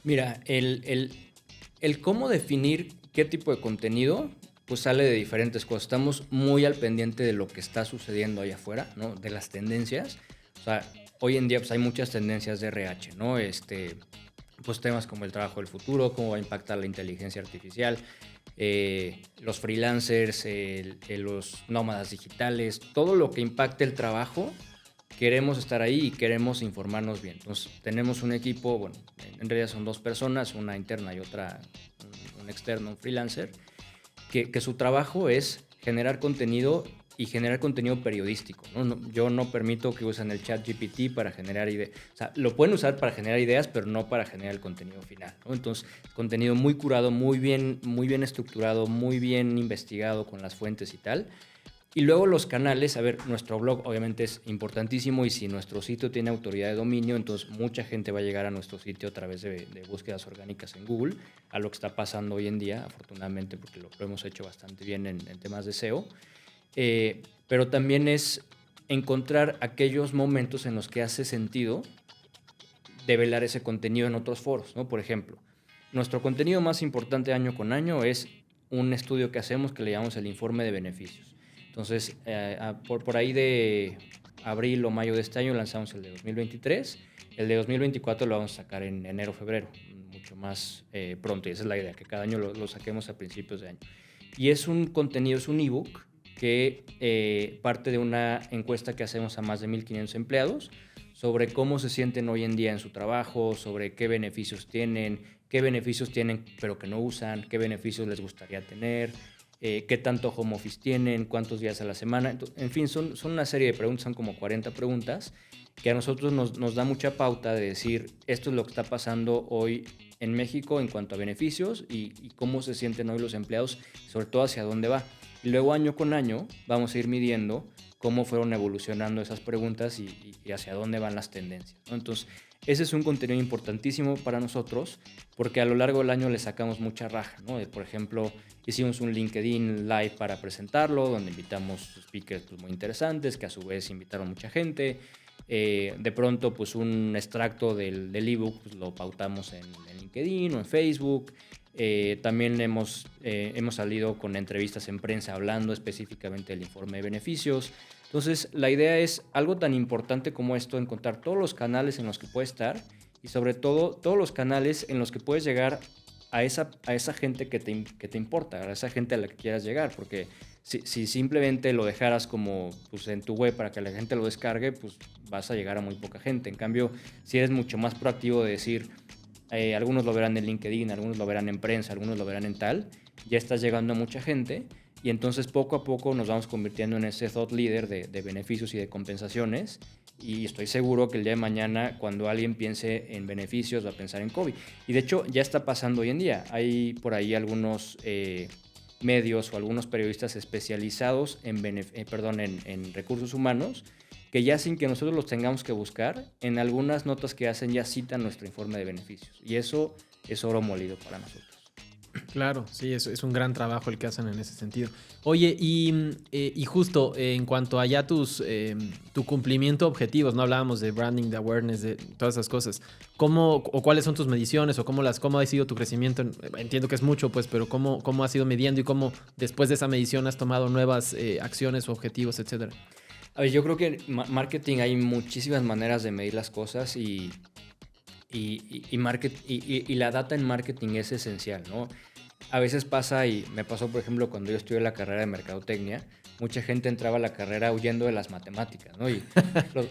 Mira, el cómo definir qué tipo de contenido pues sale de diferentes cosas. Estamos muy al pendiente de lo que está sucediendo allá afuera, ¿no? De las tendencias. O sea, hoy en día pues hay muchas tendencias de RH, ¿no? Pues temas como el trabajo del futuro, cómo va a impactar la inteligencia artificial, los freelancers, los nómadas digitales, todo lo que impacte el trabajo, queremos estar ahí y queremos informarnos bien. Entonces, tenemos un equipo, bueno, en realidad son 2 personas, una interna y otra, un externo, un freelancer, que su trabajo es generar contenido y generar contenido periodístico, ¿no? Yo no permito que usen el chat GPT para generar ideas. O sea, lo pueden usar para generar ideas, pero no para generar el contenido final, ¿no? Entonces, contenido muy curado, muy bien estructurado, muy bien investigado con las fuentes y tal. Y luego los canales, a ver, nuestro blog obviamente es importantísimo y si nuestro sitio tiene autoridad de dominio, entonces mucha gente va a llegar a nuestro sitio a través de búsquedas orgánicas en Google, a lo que está pasando hoy en día, afortunadamente, porque lo hemos hecho bastante bien en temas de SEO. Pero también es encontrar aquellos momentos en los que hace sentido develar ese contenido en otros foros, ¿no? Por ejemplo, nuestro contenido más importante año con año es un estudio que hacemos que le llamamos el informe de beneficios. Entonces, por ahí de abril o mayo de este año lanzamos el de 2023. El de 2024 lo vamos a sacar en enero o febrero, mucho más pronto. Y esa es la idea, que cada año lo saquemos a principios de año. Y es un contenido, es un ebook que parte de una encuesta que hacemos a más de 1,500 empleados sobre cómo se sienten hoy en día en su trabajo, sobre qué beneficios tienen pero que no usan, qué beneficios les gustaría tener, qué tanto home office tienen, cuántos días a la semana. En fin, son una serie de preguntas, son como 40 preguntas, que a nosotros nos da mucha pauta de decir esto es lo que está pasando hoy en México en cuanto a beneficios y cómo se sienten hoy los empleados, sobre todo hacia dónde va. Y luego año con año vamos a ir midiendo cómo fueron evolucionando esas preguntas y hacia dónde van las tendencias, ¿no? Entonces, ese es un contenido importantísimo para nosotros porque a lo largo del año le sacamos mucha raja, ¿no? Por ejemplo, hicimos un LinkedIn Live para presentarlo, donde invitamos speakers pues, muy interesantes, que a su vez invitaron mucha gente. De pronto, pues un extracto del ebook pues, lo pautamos en LinkedIn o en Facebook. También hemos salido con entrevistas en prensa hablando específicamente del informe de beneficios. Entonces, la idea es algo tan importante como esto, encontrar todos los canales en los que puedes estar y sobre todo todos los canales en los que puedes llegar a esa gente que te importa, a esa gente a la que quieras llegar, porque si simplemente lo dejaras como pues, en tu web para que la gente lo descargue, pues vas a llegar a muy poca gente. En cambio, si eres mucho más proactivo de decir, algunos lo verán en LinkedIn, algunos lo verán en prensa, algunos lo verán en tal, ya estás llegando a mucha gente y entonces poco a poco nos vamos convirtiendo en ese thought leader de beneficios y de compensaciones y estoy seguro que el día de mañana cuando alguien piense en beneficios va a pensar en COVID. Y de hecho ya está pasando hoy en día. Hay por ahí algunos medios o algunos periodistas especializados en recursos humanos que ya sin que nosotros los tengamos que buscar, en algunas notas que hacen ya citan nuestro informe de beneficios. Y eso es oro molido para nosotros. Claro, sí, es un gran trabajo el que hacen en ese sentido. Oye, y justo en cuanto a ya tu cumplimiento de objetivos, no hablábamos de branding, de awareness, de todas esas cosas. ¿Cuáles son tus mediciones o cómo ha sido tu crecimiento? Entiendo que es mucho, pues, pero ¿cómo has ido midiendo y cómo después de esa medición has tomado nuevas acciones o objetivos, etcétera? A ver, yo creo que en marketing hay muchísimas maneras de medir las cosas y la data en marketing es esencial, ¿no? A veces pasa, y me pasó, por ejemplo, cuando yo estudié la carrera de mercadotecnia, mucha gente entraba a la carrera huyendo de las matemáticas, ¿no? Y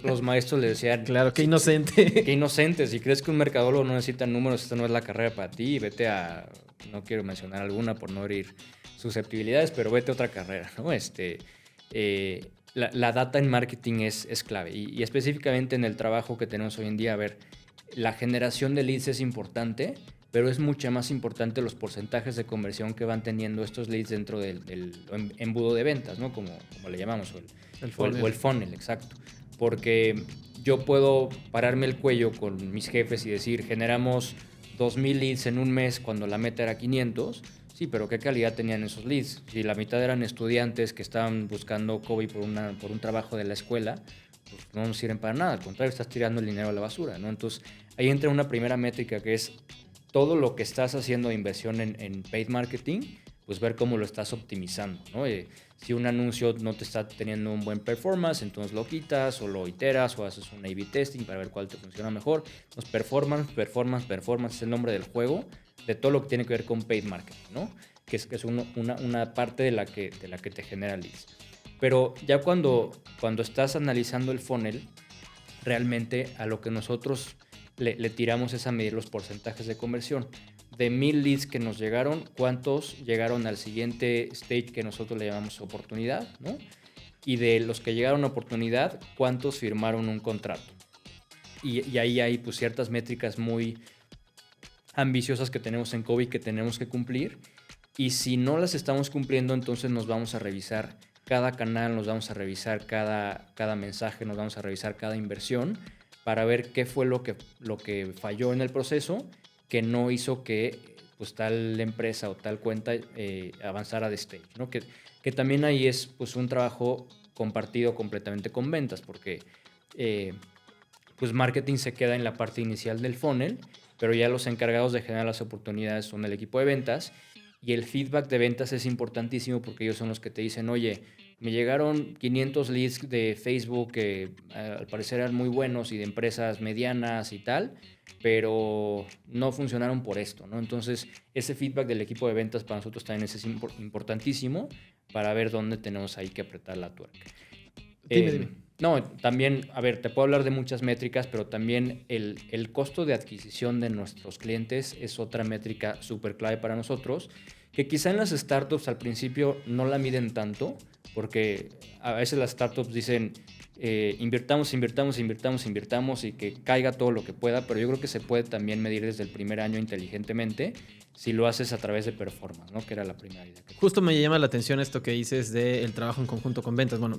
los maestros le decían... Claro, qué inocente. Qué inocente. Si crees que un mercadólogo no necesita números, esta no es la carrera para ti, vete a... No quiero mencionar alguna por no herir susceptibilidades, pero vete a otra carrera, ¿no? La data en marketing es clave y específicamente en el trabajo que tenemos hoy en día, a ver, la generación de leads es importante, pero es mucho más importante los porcentajes de conversión que van teniendo estos leads dentro del embudo de ventas, ¿no? Como le llamamos, o el funnel, exacto. Porque yo puedo pararme el cuello con mis jefes y decir, generamos 2,000 leads en un mes cuando la meta era 500. Sí, pero ¿qué calidad tenían esos leads? Si la mitad eran estudiantes que estaban buscando COVID por un trabajo de la escuela, pues no nos sirven para nada. Al contrario, estás tirando el dinero a la basura, ¿no? Entonces, ahí entra una primera métrica que es todo lo que estás haciendo de inversión en paid marketing, pues ver cómo lo estás optimizando, ¿no? Si un anuncio no te está teniendo un buen performance, entonces lo quitas o lo iteras o haces un A/B testing para ver cuál te funciona mejor. Entonces, performance es el nombre del juego de todo lo que tiene que ver con paid marketing, ¿no? Que es una parte de la que te genera leads. Pero ya cuando estás analizando el funnel, realmente a lo que nosotros le tiramos es a medir los porcentajes de conversión. De 1,000 leads que nos llegaron, ¿cuántos llegaron al siguiente stage que nosotros le llamamos oportunidad, ¿no? Y de los que llegaron a oportunidad, ¿cuántos firmaron un contrato? Y ahí hay pues, ciertas métricas muy ambiciosas que tenemos en COVID que tenemos que cumplir. Y si no las estamos cumpliendo, entonces nos vamos a revisar cada canal, nos vamos a revisar cada mensaje, nos vamos a revisar cada inversión para ver qué fue lo que falló en el proceso que no hizo que pues, tal empresa o tal cuenta avanzara de stage, ¿no? Que también ahí es pues, un trabajo compartido completamente con ventas, porque pues marketing se queda en la parte inicial del funnel, pero ya los encargados de generar las oportunidades son el equipo de ventas, y el feedback de ventas es importantísimo porque ellos son los que te dicen, oye, me llegaron 500 leads de Facebook que al parecer eran muy buenos y de empresas medianas y tal, pero no funcionaron por esto, ¿no? Entonces, ese feedback del equipo de ventas para nosotros también es importantísimo para ver dónde tenemos ahí que apretar la tuerca. Dime. No, también, a ver, te puedo hablar de muchas métricas, pero también el costo de adquisición de nuestros clientes es otra métrica súper clave para nosotros, que quizá en las startups al principio no la miden tanto, porque a veces las startups dicen invirtamos y que caiga todo lo que pueda, pero yo creo que se puede también medir desde el primer año inteligentemente si lo haces a través de performance, ¿no? Que era la primera idea. Justo me llama la atención esto que dices del trabajo en conjunto con ventas. Bueno,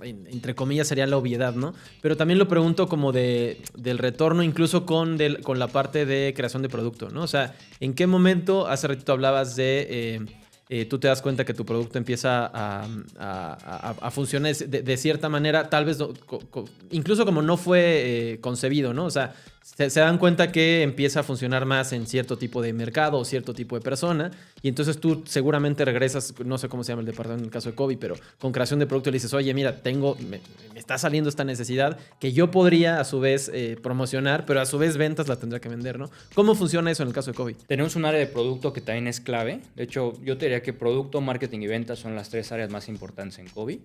entre comillas sería la obviedad, ¿no? Pero también lo pregunto como del retorno, incluso con la parte de creación de producto, ¿no? O sea, ¿en qué momento, hace ratito hablabas de... tú te das cuenta que tu producto empieza a funcionar de cierta manera, tal vez incluso como no fue concebido, ¿no? O sea, se dan cuenta que empieza a funcionar más en cierto tipo de mercado o cierto tipo de persona, y entonces tú seguramente regresas, no sé cómo se llama el departamento en el caso de COVID, pero con creación de producto le dices, oye, mira, me está saliendo esta necesidad que yo podría a su vez promocionar, pero a su vez ventas la tendrá que vender, ¿no? ¿Cómo funciona eso en el caso de COVID? Tenemos un área de producto que también es clave. De hecho, yo te diría que producto, marketing y ventas son las 3 áreas más importantes en COVID.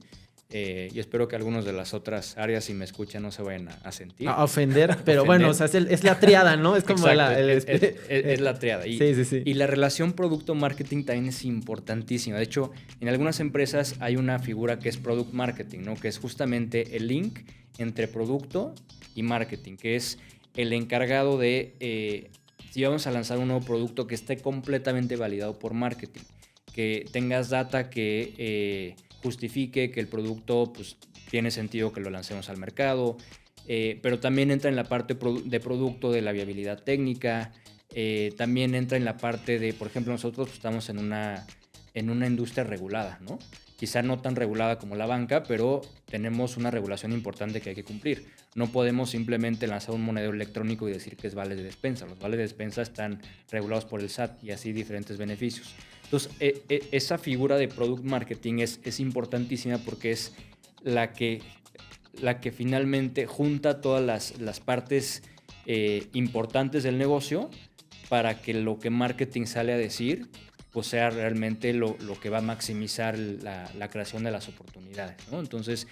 Y espero que algunos de las otras áreas, si me escuchan, no se vayan a sentir. A ofender, pero bueno, o sea, es la triada, ¿no? Es como es la triada. Y, sí. Y la relación producto-marketing también es importantísima. De hecho, en algunas empresas hay una figura que es product marketing, ¿no? Que es justamente el link entre producto y marketing, que es el encargado de, si vamos a lanzar un nuevo producto, que esté completamente validado por marketing, que tengas data que justifique que el producto pues, tiene sentido que lo lancemos al mercado, pero también entra en la parte de producto de la viabilidad técnica, también entra en la parte de, por ejemplo, nosotros pues, estamos en una industria regulada, ¿no? Quizá no tan regulada como la banca, pero tenemos una regulación importante que hay que cumplir. No podemos simplemente lanzar un monedero electrónico y decir que es vale de despensa. Los vales de despensa están regulados por el SAT y así diferentes beneficios. Entonces, esa figura de product marketing es importantísima porque es la que finalmente junta todas las partes importantes del negocio para que lo que marketing sale a decir pues sea realmente lo que va a maximizar la creación de las oportunidades, ¿no? Entonces,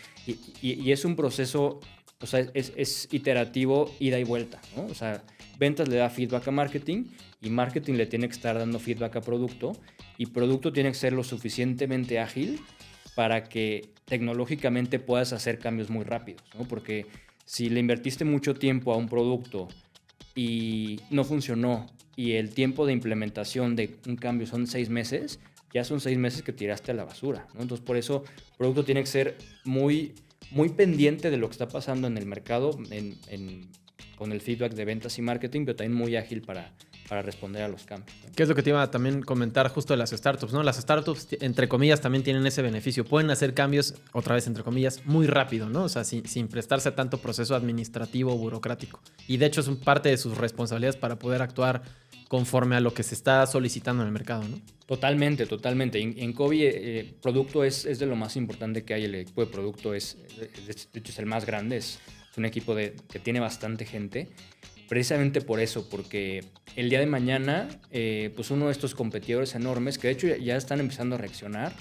y es un proceso, o sea, es iterativo, ida y vuelta, ¿no? O sea, ventas le da feedback a marketing y marketing le tiene que estar dando feedback a producto y producto tiene que ser lo suficientemente ágil para que tecnológicamente puedas hacer cambios muy rápidos, ¿no? Porque si le invertiste mucho tiempo a un producto y no funcionó y el tiempo de implementación de un cambio son 6 meses, ya son 6 meses que tiraste a la basura, ¿no? Entonces, por eso el producto tiene que ser muy, muy pendiente de lo que está pasando en el mercado con el feedback de ventas y marketing, pero también muy ágil para responder a los cambios, ¿no? ¿Qué es lo que te iba a también comentar justo de las startups, ¿no? Las startups, entre comillas, también tienen ese beneficio. Pueden hacer cambios, otra vez, entre comillas, muy rápido, ¿no? O sea, sin prestarse a tanto proceso administrativo o burocrático. Y de hecho es parte de sus responsabilidades para poder actuar conforme a lo que se está solicitando en el mercado, ¿no? Totalmente. En COVID, producto es de lo más importante que hay. El equipo de producto de hecho, es el más grande. Es un equipo que tiene bastante gente. Precisamente por eso, porque el día de mañana, pues uno de estos competidores enormes, que de hecho ya están empezando a reaccionar,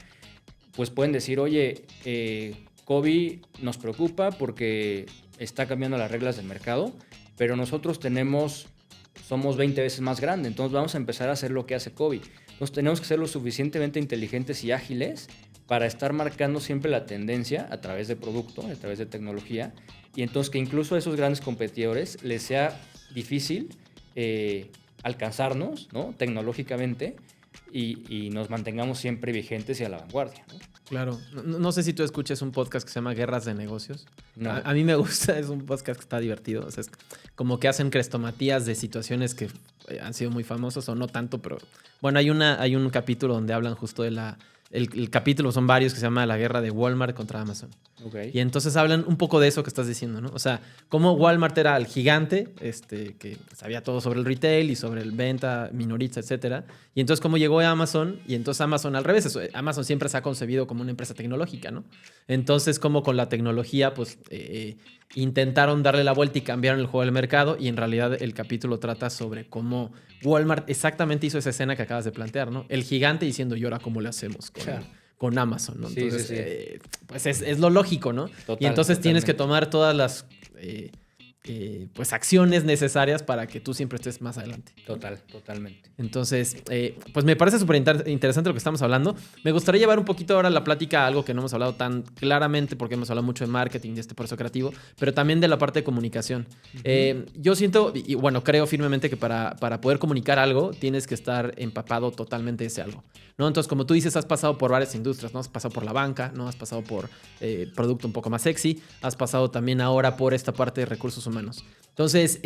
pues pueden decir, oye, COVID nos preocupa porque está cambiando las reglas del mercado, pero nosotros somos 20 veces más grandes, entonces vamos a empezar a hacer lo que hace COVID. Entonces tenemos que ser lo suficientemente inteligentes y ágiles para estar marcando siempre la tendencia a través de producto, a través de tecnología, y entonces que incluso a esos grandes competidores les sea difícil alcanzarnos, ¿no? Tecnológicamente, y nos mantengamos siempre vigentes y a la vanguardia, ¿no? Claro. No sé si tú escuchas un podcast que se llama Guerras de Negocios. No. A mí me gusta, es un podcast que está divertido. O sea, es como que hacen crestomatías de situaciones que han sido muy famosas o no tanto, pero bueno, hay un capítulo donde hablan justo de el capítulo, son varios, que se llama La guerra de Walmart contra Amazon. Okay. Y entonces hablan un poco de eso que estás diciendo, ¿no? O sea, cómo Walmart era el gigante, que sabía todo sobre el retail y sobre el venta minorista, etcétera. Y entonces cómo llegó Amazon, y entonces Amazon al revés. Amazon siempre se ha concebido como una empresa tecnológica, ¿no? Entonces, como con la tecnología, pues intentaron darle la vuelta y cambiaron el juego del mercado, y en realidad el capítulo trata sobre cómo Walmart exactamente hizo esa escena que acabas de plantear, ¿no? El gigante diciendo, ¿y ahora cómo le hacemos con Amazon, ¿no? Entonces, Sí. Pues es lo lógico, ¿no? Y entonces tienes que tomar todas las pues acciones necesarias para que tú siempre estés más adelante. Totalmente. Entonces, pues me parece súper interesante lo que estamos hablando. Me gustaría llevar un poquito ahora la plática a algo que no hemos hablado tan claramente, porque hemos hablado mucho de marketing, de este proceso creativo, pero también de la parte de comunicación. Yo siento, y bueno, creo firmemente que para poder comunicar algo, tienes que estar empapado totalmente de ese algo, ¿no? Entonces, como tú dices, has pasado por varias industrias, ¿no? Has pasado por la banca, ¿no? Has pasado por producto un poco más sexy, has pasado también ahora por esta parte de recursos humanos. Entonces,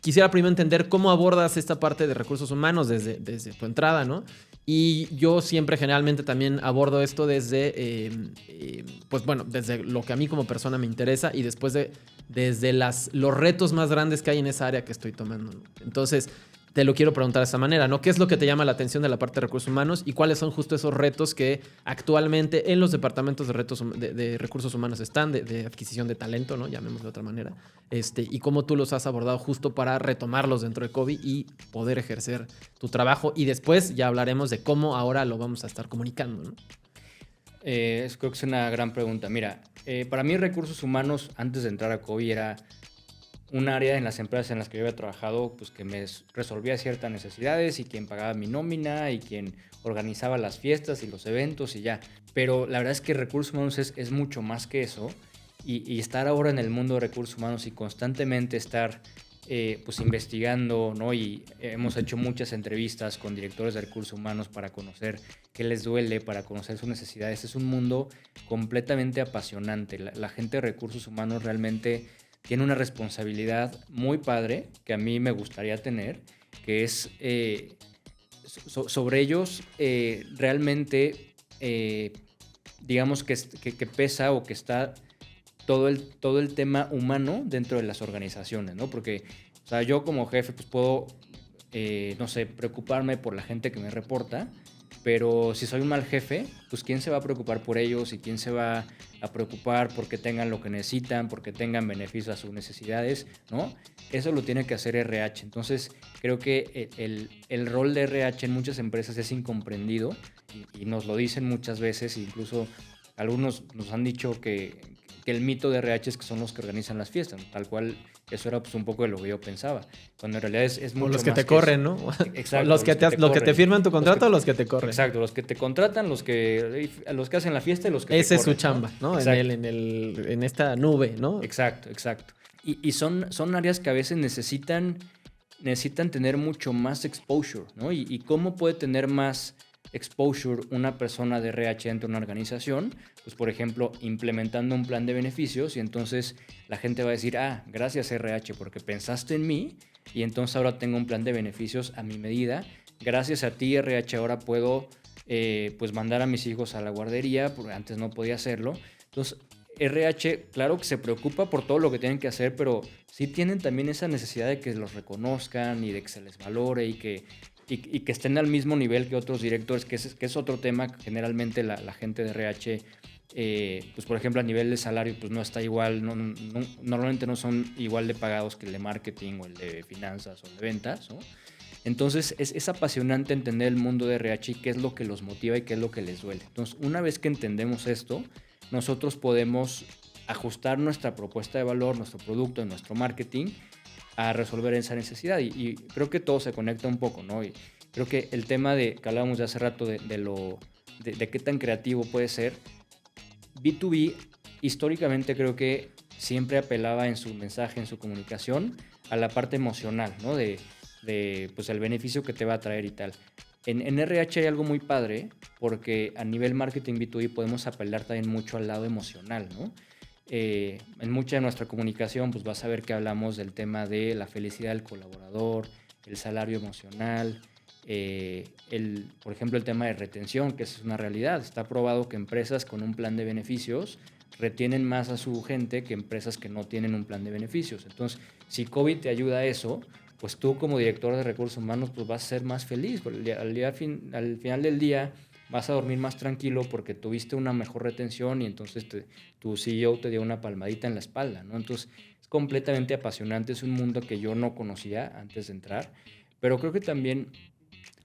quisiera primero entender cómo abordas esta parte de recursos humanos desde tu entrada, ¿no? Y yo siempre generalmente también abordo esto desde, pues bueno, desde lo que a mí como persona me interesa y después desde los retos más grandes que hay en esa área que estoy tomando, ¿no? Entonces, te lo quiero preguntar de esta manera, ¿no? ¿Qué es lo que te llama la atención de la parte de recursos humanos y cuáles son justo esos retos que actualmente en los departamentos de recursos humanos están, de adquisición de talento, ¿no? Llamémoslo de otra manera, y cómo tú los has abordado justo para retomarlos dentro de COVID y poder ejercer tu trabajo? Y después ya hablaremos de cómo ahora lo vamos a estar comunicando, ¿no? Creo que es una gran pregunta. Mira, para mí recursos humanos antes de entrar a COVID era un área en las empresas en las que yo había trabajado, pues que me resolvía ciertas necesidades y quien pagaba mi nómina y quien organizaba las fiestas y los eventos y ya. Pero la verdad es que recursos humanos es mucho más que eso, y estar ahora en el mundo de recursos humanos y constantemente estar pues investigando, ¿no? Y hemos hecho muchas entrevistas con directores de recursos humanos para conocer qué les duele, para conocer sus necesidades. Es un mundo completamente apasionante. La gente de recursos humanos realmente tiene una responsabilidad muy padre que a mí me gustaría tener, que es sobre ellos realmente, digamos que pesa o que está todo el tema humano dentro de las organizaciones, ¿no? Porque, o sea, yo como jefe pues puedo, no sé, preocuparme por la gente que me reporta, pero si soy un mal jefe, pues ¿quién se va a preocupar por ellos y quién se va a preocupar porque tengan lo que necesitan, porque tengan beneficios a sus necesidades, ¿no? Eso lo tiene que hacer RH. Entonces, creo que el rol de RH en muchas empresas es incomprendido y nos lo dicen muchas veces, incluso algunos nos han dicho que el mito de RH es que son los que organizan las fiestas, ¿no? Tal cual, eso era pues un poco de lo que yo pensaba, cuando en realidad es mucho más. O los que te corren, ¿no? Exacto. Los que te firman tu contrato o los que te corren. Exacto, los que te contratan, los que hacen la fiesta y los que te corren. Ese es su chamba, ¿no? En esta nube, ¿no? Exacto. Y son áreas que a veces necesitan tener mucho más exposure, ¿no? Y cómo puede tener más exposure una persona de RH dentro de una organización, pues por ejemplo implementando un plan de beneficios, y entonces la gente va a decir, gracias RH porque pensaste en mí y entonces ahora tengo un plan de beneficios a mi medida, gracias a ti RH ahora puedo pues mandar a mis hijos a la guardería porque antes no podía hacerlo. Entonces RH, claro que se preocupa por todo lo que tienen que hacer, pero sí tienen también esa necesidad de que los reconozcan y de que se les valore y que estén al mismo nivel que otros directores, que es otro tema. Generalmente la gente de RH, pues por ejemplo a nivel de salario, pues no está igual, normalmente no son igual de pagados que el de marketing o el de finanzas o el de ventas, ¿no? Entonces es apasionante entender el mundo de RH y qué es lo que los motiva y qué es lo que les duele. Entonces una vez que entendemos esto, nosotros podemos ajustar nuestra propuesta de valor, nuestro producto, nuestro marketing a resolver esa necesidad, y creo que todo se conecta un poco, ¿no? Y creo que el tema que hablábamos de hace rato de qué tan creativo puede ser, B2B históricamente creo que siempre apelaba en su mensaje, en su comunicación, a la parte emocional, ¿no? De pues el beneficio que te va a traer y tal. En RH hay algo muy padre porque a nivel marketing B2B podemos apelar también mucho al lado emocional, ¿no? En mucha de nuestra comunicación pues vas a ver que hablamos del tema de la felicidad del colaborador, el salario emocional, por ejemplo el tema de retención, que es una realidad. Está probado que empresas con un plan de beneficios retienen más a su gente que empresas que no tienen un plan de beneficios. Entonces, si COVID te ayuda a eso, pues tú como director de recursos humanos pues vas a ser más feliz. Al final del día vas a dormir más tranquilo porque tuviste una mejor retención y entonces tu CEO te dio una palmadita en la espalda, ¿no? Entonces es completamente apasionante, es un mundo que yo no conocía antes de entrar, pero creo que también,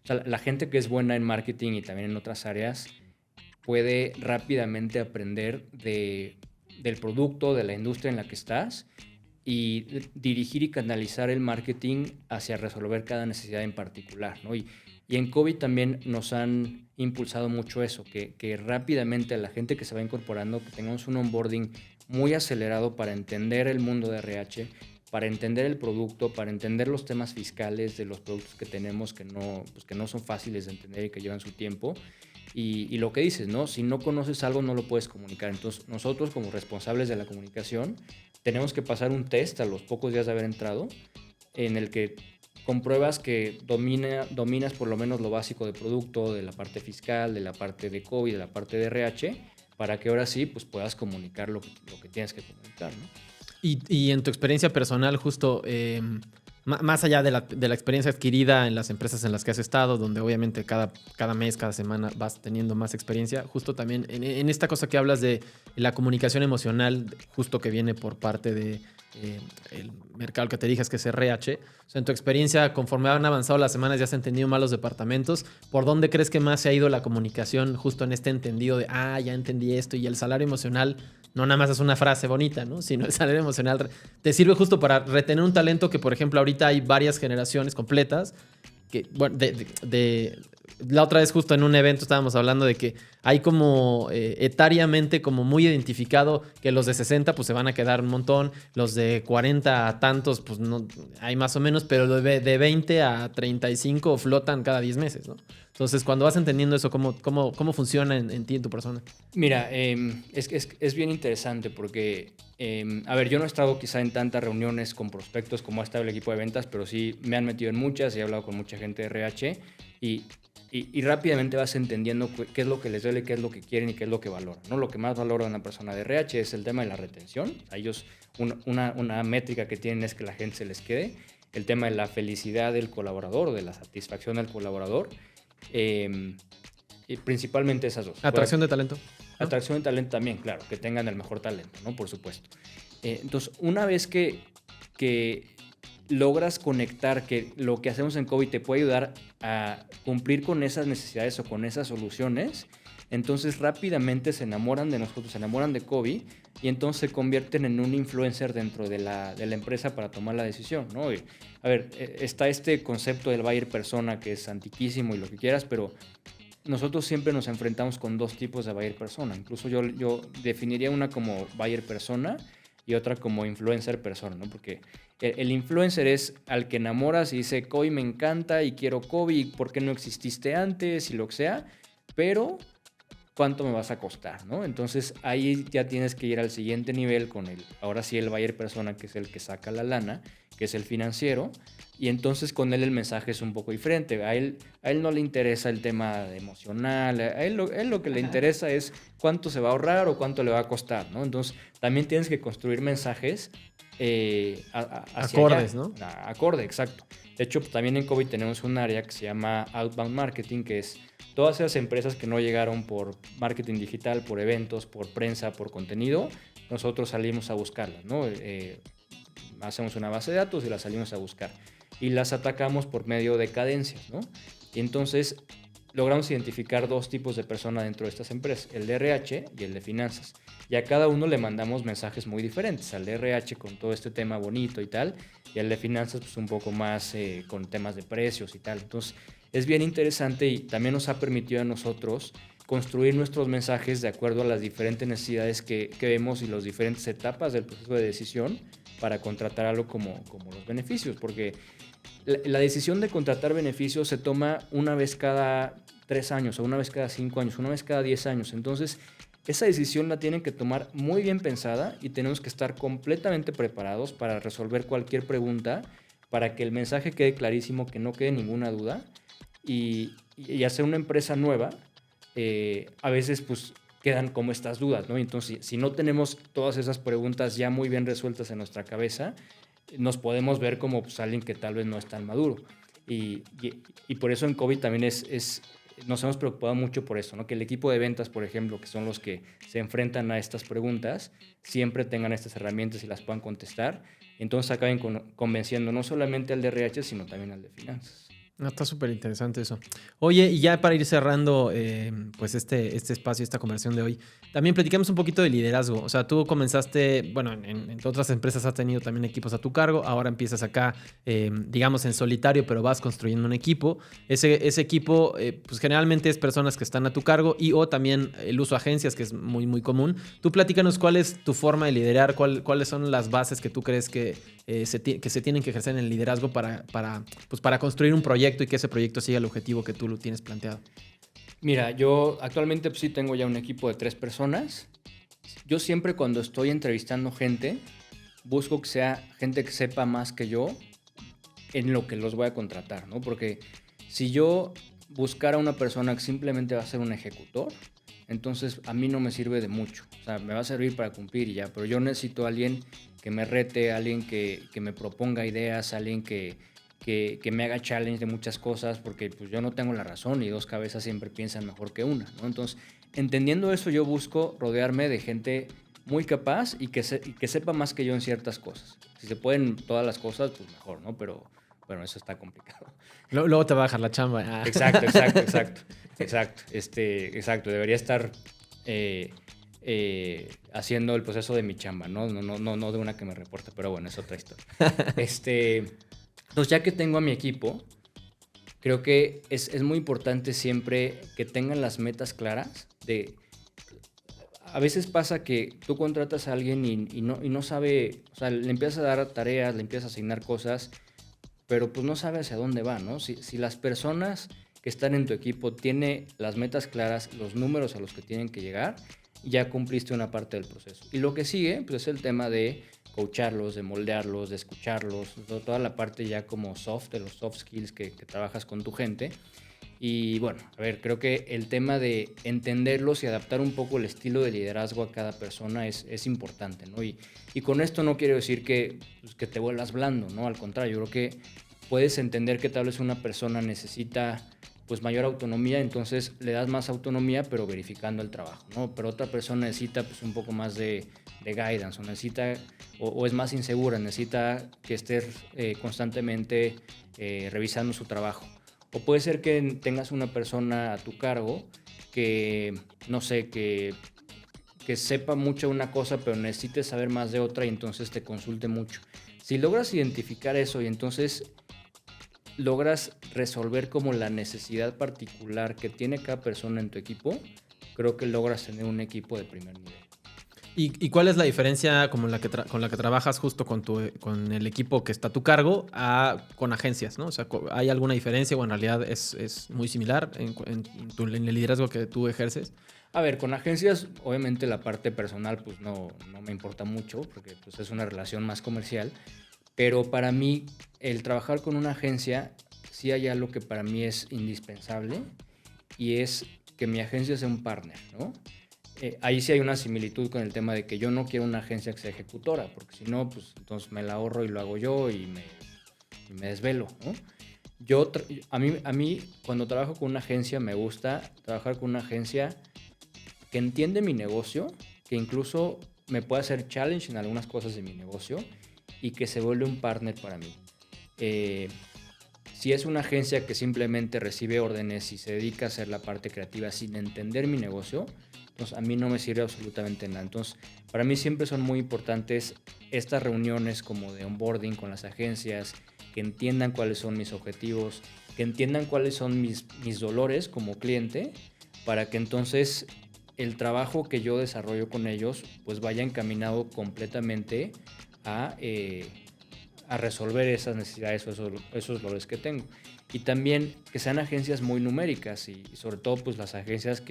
o sea, la gente que es buena en marketing y también en otras áreas puede rápidamente aprender del producto, de la industria en la que estás y dirigir y canalizar el marketing hacia resolver cada necesidad en particular, ¿no? Y en COVID también nos han impulsado mucho eso, que rápidamente a la gente que se va incorporando, que tengamos un onboarding muy acelerado para entender el mundo de RH, para entender el producto, para entender los temas fiscales de los productos que tenemos que no son fáciles de entender y que llevan su tiempo. Y lo que dices, ¿no? Si no conoces algo, no lo puedes comunicar. Entonces, nosotros como responsables de la comunicación, tenemos que pasar un test a los pocos días de haber entrado, en el que compruebas que dominas por lo menos lo básico de producto, de la parte fiscal, de la parte de COVID, de la parte de RH, para que ahora sí pues, puedas comunicar lo que tienes que comunicar, ¿no? Y en tu experiencia personal, justo más allá de la experiencia adquirida en las empresas en las que has estado, donde obviamente cada mes, cada semana vas teniendo más experiencia, justo también en esta cosa que hablas de la comunicación emocional, justo que viene por parte de el mercado que te dije, que es RH. O sea, en tu experiencia, conforme han avanzado las semanas, ya has entendido más los departamentos. ¿Por dónde crees que más se ha ido la comunicación justo en este entendido de, ya entendí esto? Y el salario emocional no nada más es una frase bonita, ¿no? Sino el salario emocional te sirve justo para retener un talento que, por ejemplo, ahorita hay varias generaciones completas que, bueno, la otra vez justo en un evento estábamos hablando de que hay como etariamente como muy identificado que los de 60 pues se van a quedar un montón, los de 40 a tantos pues no hay más o menos, pero de 20 a 35 flotan cada 10 meses, ¿no? Entonces, cuando vas entendiendo eso, ¿cómo funciona en ti, en tu persona? Mira, es bien interesante porque, a ver, yo no he estado quizá en tantas reuniones con prospectos como ha estado el equipo de ventas, pero sí me han metido en muchas y he hablado con mucha gente de RH y rápidamente vas entendiendo qué es lo que les duele, qué es lo que quieren y qué es lo que valoran, ¿no? Lo que más valora una persona de RH es el tema de la retención. O sea, ellos, una métrica que tienen es que la gente se les quede. El tema de la felicidad del colaborador o de la satisfacción del colaborador. Y principalmente esas dos. Atracción de talento. ¿No? Atracción de talento también, claro, que tengan el mejor talento, ¿no? Por supuesto. Entonces, una vez que logras conectar que lo que hacemos en COVID te puede ayudar a cumplir con esas necesidades o con esas soluciones, entonces rápidamente se enamoran de nosotros, se enamoran de COVID y entonces se convierten en un influencer dentro de la empresa para tomar la decisión, ¿no? Y, a ver, está este concepto del buyer persona que es antiquísimo y lo que quieras, pero nosotros siempre nos enfrentamos con dos tipos de buyer persona. Incluso yo definiría una como buyer persona y otra como influencer persona, ¿no? Porque el influencer es al que enamoras y dice, COVID me encanta y quiero COVID, ¿por qué no exististe antes? Y lo que sea, pero ¿cuánto me vas a costar, no? Entonces ahí ya tienes que ir al siguiente nivel con ahora sí el buyer persona, que es el que saca la lana, que es el financiero, y entonces con él el mensaje es un poco diferente. A él no le interesa el tema emocional, a él lo que le interesa es cuánto se va a ahorrar o cuánto le va a costar, ¿no? Entonces también tienes que construir mensajes hacia acordes, allá, ¿no? Acorde, exacto. De hecho, también en COVID tenemos un área que se llama Outbound Marketing, que es todas esas empresas que no llegaron por marketing digital, por eventos, por prensa, por contenido, nosotros salimos a buscarlas, ¿no? Hacemos una base de datos y las salimos a buscar. Y las atacamos por medio de cadencias, ¿no? Y entonces logramos identificar dos tipos de personas dentro de estas empresas, el de RH y el de finanzas. Y a cada uno le mandamos mensajes muy diferentes. Al de RH con todo este tema bonito y tal, y al de finanzas pues un poco más con temas de precios y tal. Entonces es bien interesante y también nos ha permitido a nosotros construir nuestros mensajes de acuerdo a las diferentes necesidades que vemos y las diferentes etapas del proceso de decisión para contratar algo como los beneficios. Porque la decisión de contratar beneficios se toma una vez cada 3 años, o una vez cada 5 años, una vez cada 10 años. Entonces, esa decisión la tienen que tomar muy bien pensada y tenemos que estar completamente preparados para resolver cualquier pregunta, para que el mensaje quede clarísimo, que no quede ninguna duda. Y hacer una empresa nueva, a veces pues quedan como estas dudas, ¿no? Entonces, si no tenemos todas esas preguntas ya muy bien resueltas en nuestra cabeza, nos podemos ver como pues, alguien que tal vez no es tan maduro. Y por eso en COVID también nos hemos preocupado mucho por eso, ¿no? Que el equipo de ventas, por ejemplo, que son los que se enfrentan a estas preguntas, siempre tengan estas herramientas y las puedan contestar. Entonces acaben convenciendo no solamente al de RH, sino también al de finanzas. No, está súper interesante eso. Oye, y ya para ir cerrando pues este espacio, esta conversación de hoy, también platicamos un poquito de liderazgo. O sea, tú comenzaste, bueno, en otras empresas has tenido también equipos a tu cargo, ahora empiezas acá, digamos, en solitario, pero vas construyendo un equipo. Ese equipo, pues generalmente es personas que están a tu cargo y o también el uso de agencias, que es muy, muy común. Tú platícanos cuál es tu forma de liderar, cuáles son las bases que tú crees que se tienen que ejercer en el liderazgo para construir un proyecto y que ese proyecto siga el objetivo que tú lo tienes planteado. Mira, yo actualmente pues, sí tengo ya un equipo de 3 personas. Yo siempre cuando estoy entrevistando gente, busco que sea gente que sepa más que yo en lo que los voy a contratar, ¿no? Porque si yo buscara una persona que simplemente va a ser un ejecutor, entonces a mí no me sirve de mucho. O sea, me va a servir para cumplir y ya, pero yo necesito a alguien que me rete, alguien que me proponga ideas, alguien que me haga challenge de muchas cosas, porque pues, yo no tengo la razón y 2 cabezas siempre piensan mejor que una, ¿no? Entonces, entendiendo eso, yo busco rodearme de gente muy capaz y que sepa más que yo en ciertas cosas. Si se pueden todas las cosas, pues mejor, ¿no? Pero bueno, eso está complicado. Luego te va a bajar la chamba. Ah. Exacto. Exacto. Debería estar haciendo el proceso de mi chamba, ¿no? No de una que me reporte, pero bueno, es otra historia. Entonces, ya que tengo a mi equipo, creo que es muy importante siempre que tengan las metas claras. A veces pasa que tú contratas a alguien y no sabe, o sea, le empiezas a dar tareas, le empiezas a asignar cosas, pero pues no sabe hacia dónde va, ¿no? Si las personas que están en tu equipo tienen las metas claras, los números a los que tienen que llegar, ya cumpliste una parte del proceso. Y lo que sigue, pues es el tema de coacharlos, de moldearlos, de escucharlos, toda la parte ya como soft, de los soft skills que trabajas con tu gente. Y bueno, a ver, creo que el tema de entenderlos y adaptar un poco el estilo de liderazgo a cada persona es importante, ¿no? Y con esto no quiero decir que te vuelvas blando, ¿no? Al contrario, yo creo que puedes entender que tal vez una persona necesita pues mayor autonomía, entonces le das más autonomía, pero verificando el trabajo, ¿no? Pero otra persona necesita pues un poco más de guidance, o necesita, o es más insegura, necesita que estés constantemente revisando su trabajo. O puede ser que tengas una persona a tu cargo que, no sé, que sepa mucho de una cosa, pero necesite saber más de otra y entonces te consulte mucho. Si logras identificar eso y entonces logras resolver como la necesidad particular que tiene cada persona en tu equipo, creo que logras tener un equipo de primer nivel. ¿Y cuál es la diferencia como con la que trabajas justo con el equipo que está a tu cargo con agencias, ¿no? O sea, ¿hay alguna diferencia o en realidad es muy similar en el liderazgo que tú ejerces? A ver, con agencias, obviamente la parte personal pues no me importa mucho porque pues, es una relación más comercial, pero para mí el trabajar con una agencia sí hay algo que para mí es indispensable y es que mi agencia sea un partner, ¿no? Ahí sí hay una similitud con el tema de que yo no quiero una agencia que sea ejecutora, porque si no, pues entonces me la ahorro y lo hago yo y me desvelo, ¿no? A mí, cuando trabajo con una agencia, me gusta trabajar con una agencia que entiende mi negocio, que incluso me puede hacer challenge en algunas cosas de mi negocio y que se vuelve un partner para mí. Si es una agencia que simplemente recibe órdenes y se dedica a hacer la parte creativa sin entender mi negocio, entonces a mí no me sirve absolutamente nada. Entonces, para mí siempre son muy importantes estas reuniones como de onboarding con las agencias, que entiendan cuáles son mis objetivos, que entiendan cuáles son mis dolores como cliente, para que entonces el trabajo que yo desarrollo con ellos pues vaya encaminado completamente a a resolver esas necesidades o esos dolores que tengo. Y también que sean agencias muy numéricas y sobre todo pues las agencias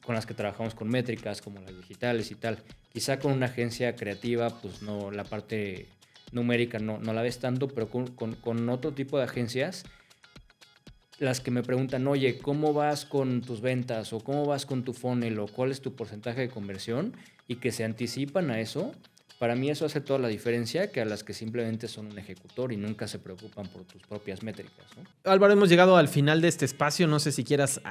con las que trabajamos con métricas como las digitales y tal. Quizá con una agencia creativa pues no, la parte numérica no la ves tanto, pero con otro tipo de agencias, las que me preguntan, oye, ¿cómo vas con tus ventas? O ¿cómo vas con tu funnel? O ¿cuál es tu porcentaje de conversión? Y que se anticipan a eso. Para mí eso hace toda la diferencia que a las que simplemente son un ejecutor y nunca se preocupan por tus propias métricas, ¿no? Álvaro, hemos llegado al final de este espacio. No sé si quieras...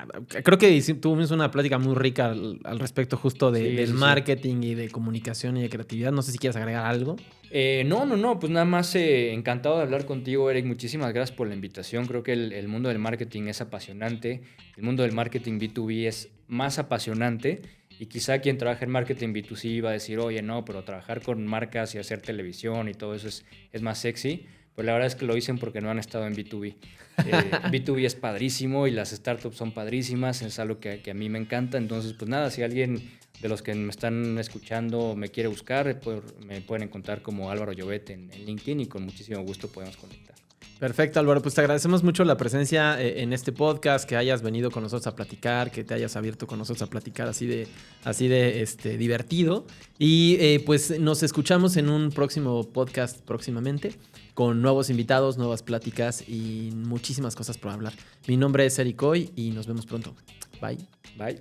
Creo que tuvimos una plática muy rica al respecto justo del marketing y de comunicación y de creatividad. No sé si quieres agregar algo. No. Pues nada más encantado de hablar contigo, Eric. Muchísimas gracias por la invitación. Creo que el mundo del marketing es apasionante. El mundo del marketing B2B es más apasionante. Y quizá quien trabaja en marketing B2C va a decir, oye, no, pero trabajar con marcas y hacer televisión y todo eso es más sexy. Pues la verdad es que lo dicen porque no han estado en B2B. B2B es padrísimo y las startups son padrísimas, es algo que a mí me encanta. Entonces, pues nada, si alguien de los que me están escuchando me quiere buscar, me pueden encontrar como Álvaro Llobet en LinkedIn y con muchísimo gusto podemos conectar. Perfecto, Álvaro. Pues te agradecemos mucho la presencia en este podcast, que hayas venido con nosotros a platicar, que te hayas abierto con nosotros a platicar así de divertido. Y pues nos escuchamos en un próximo podcast próximamente con nuevos invitados, nuevas pláticas y muchísimas cosas por hablar. Mi nombre es Eric Hoy y nos vemos pronto. Bye. Bye.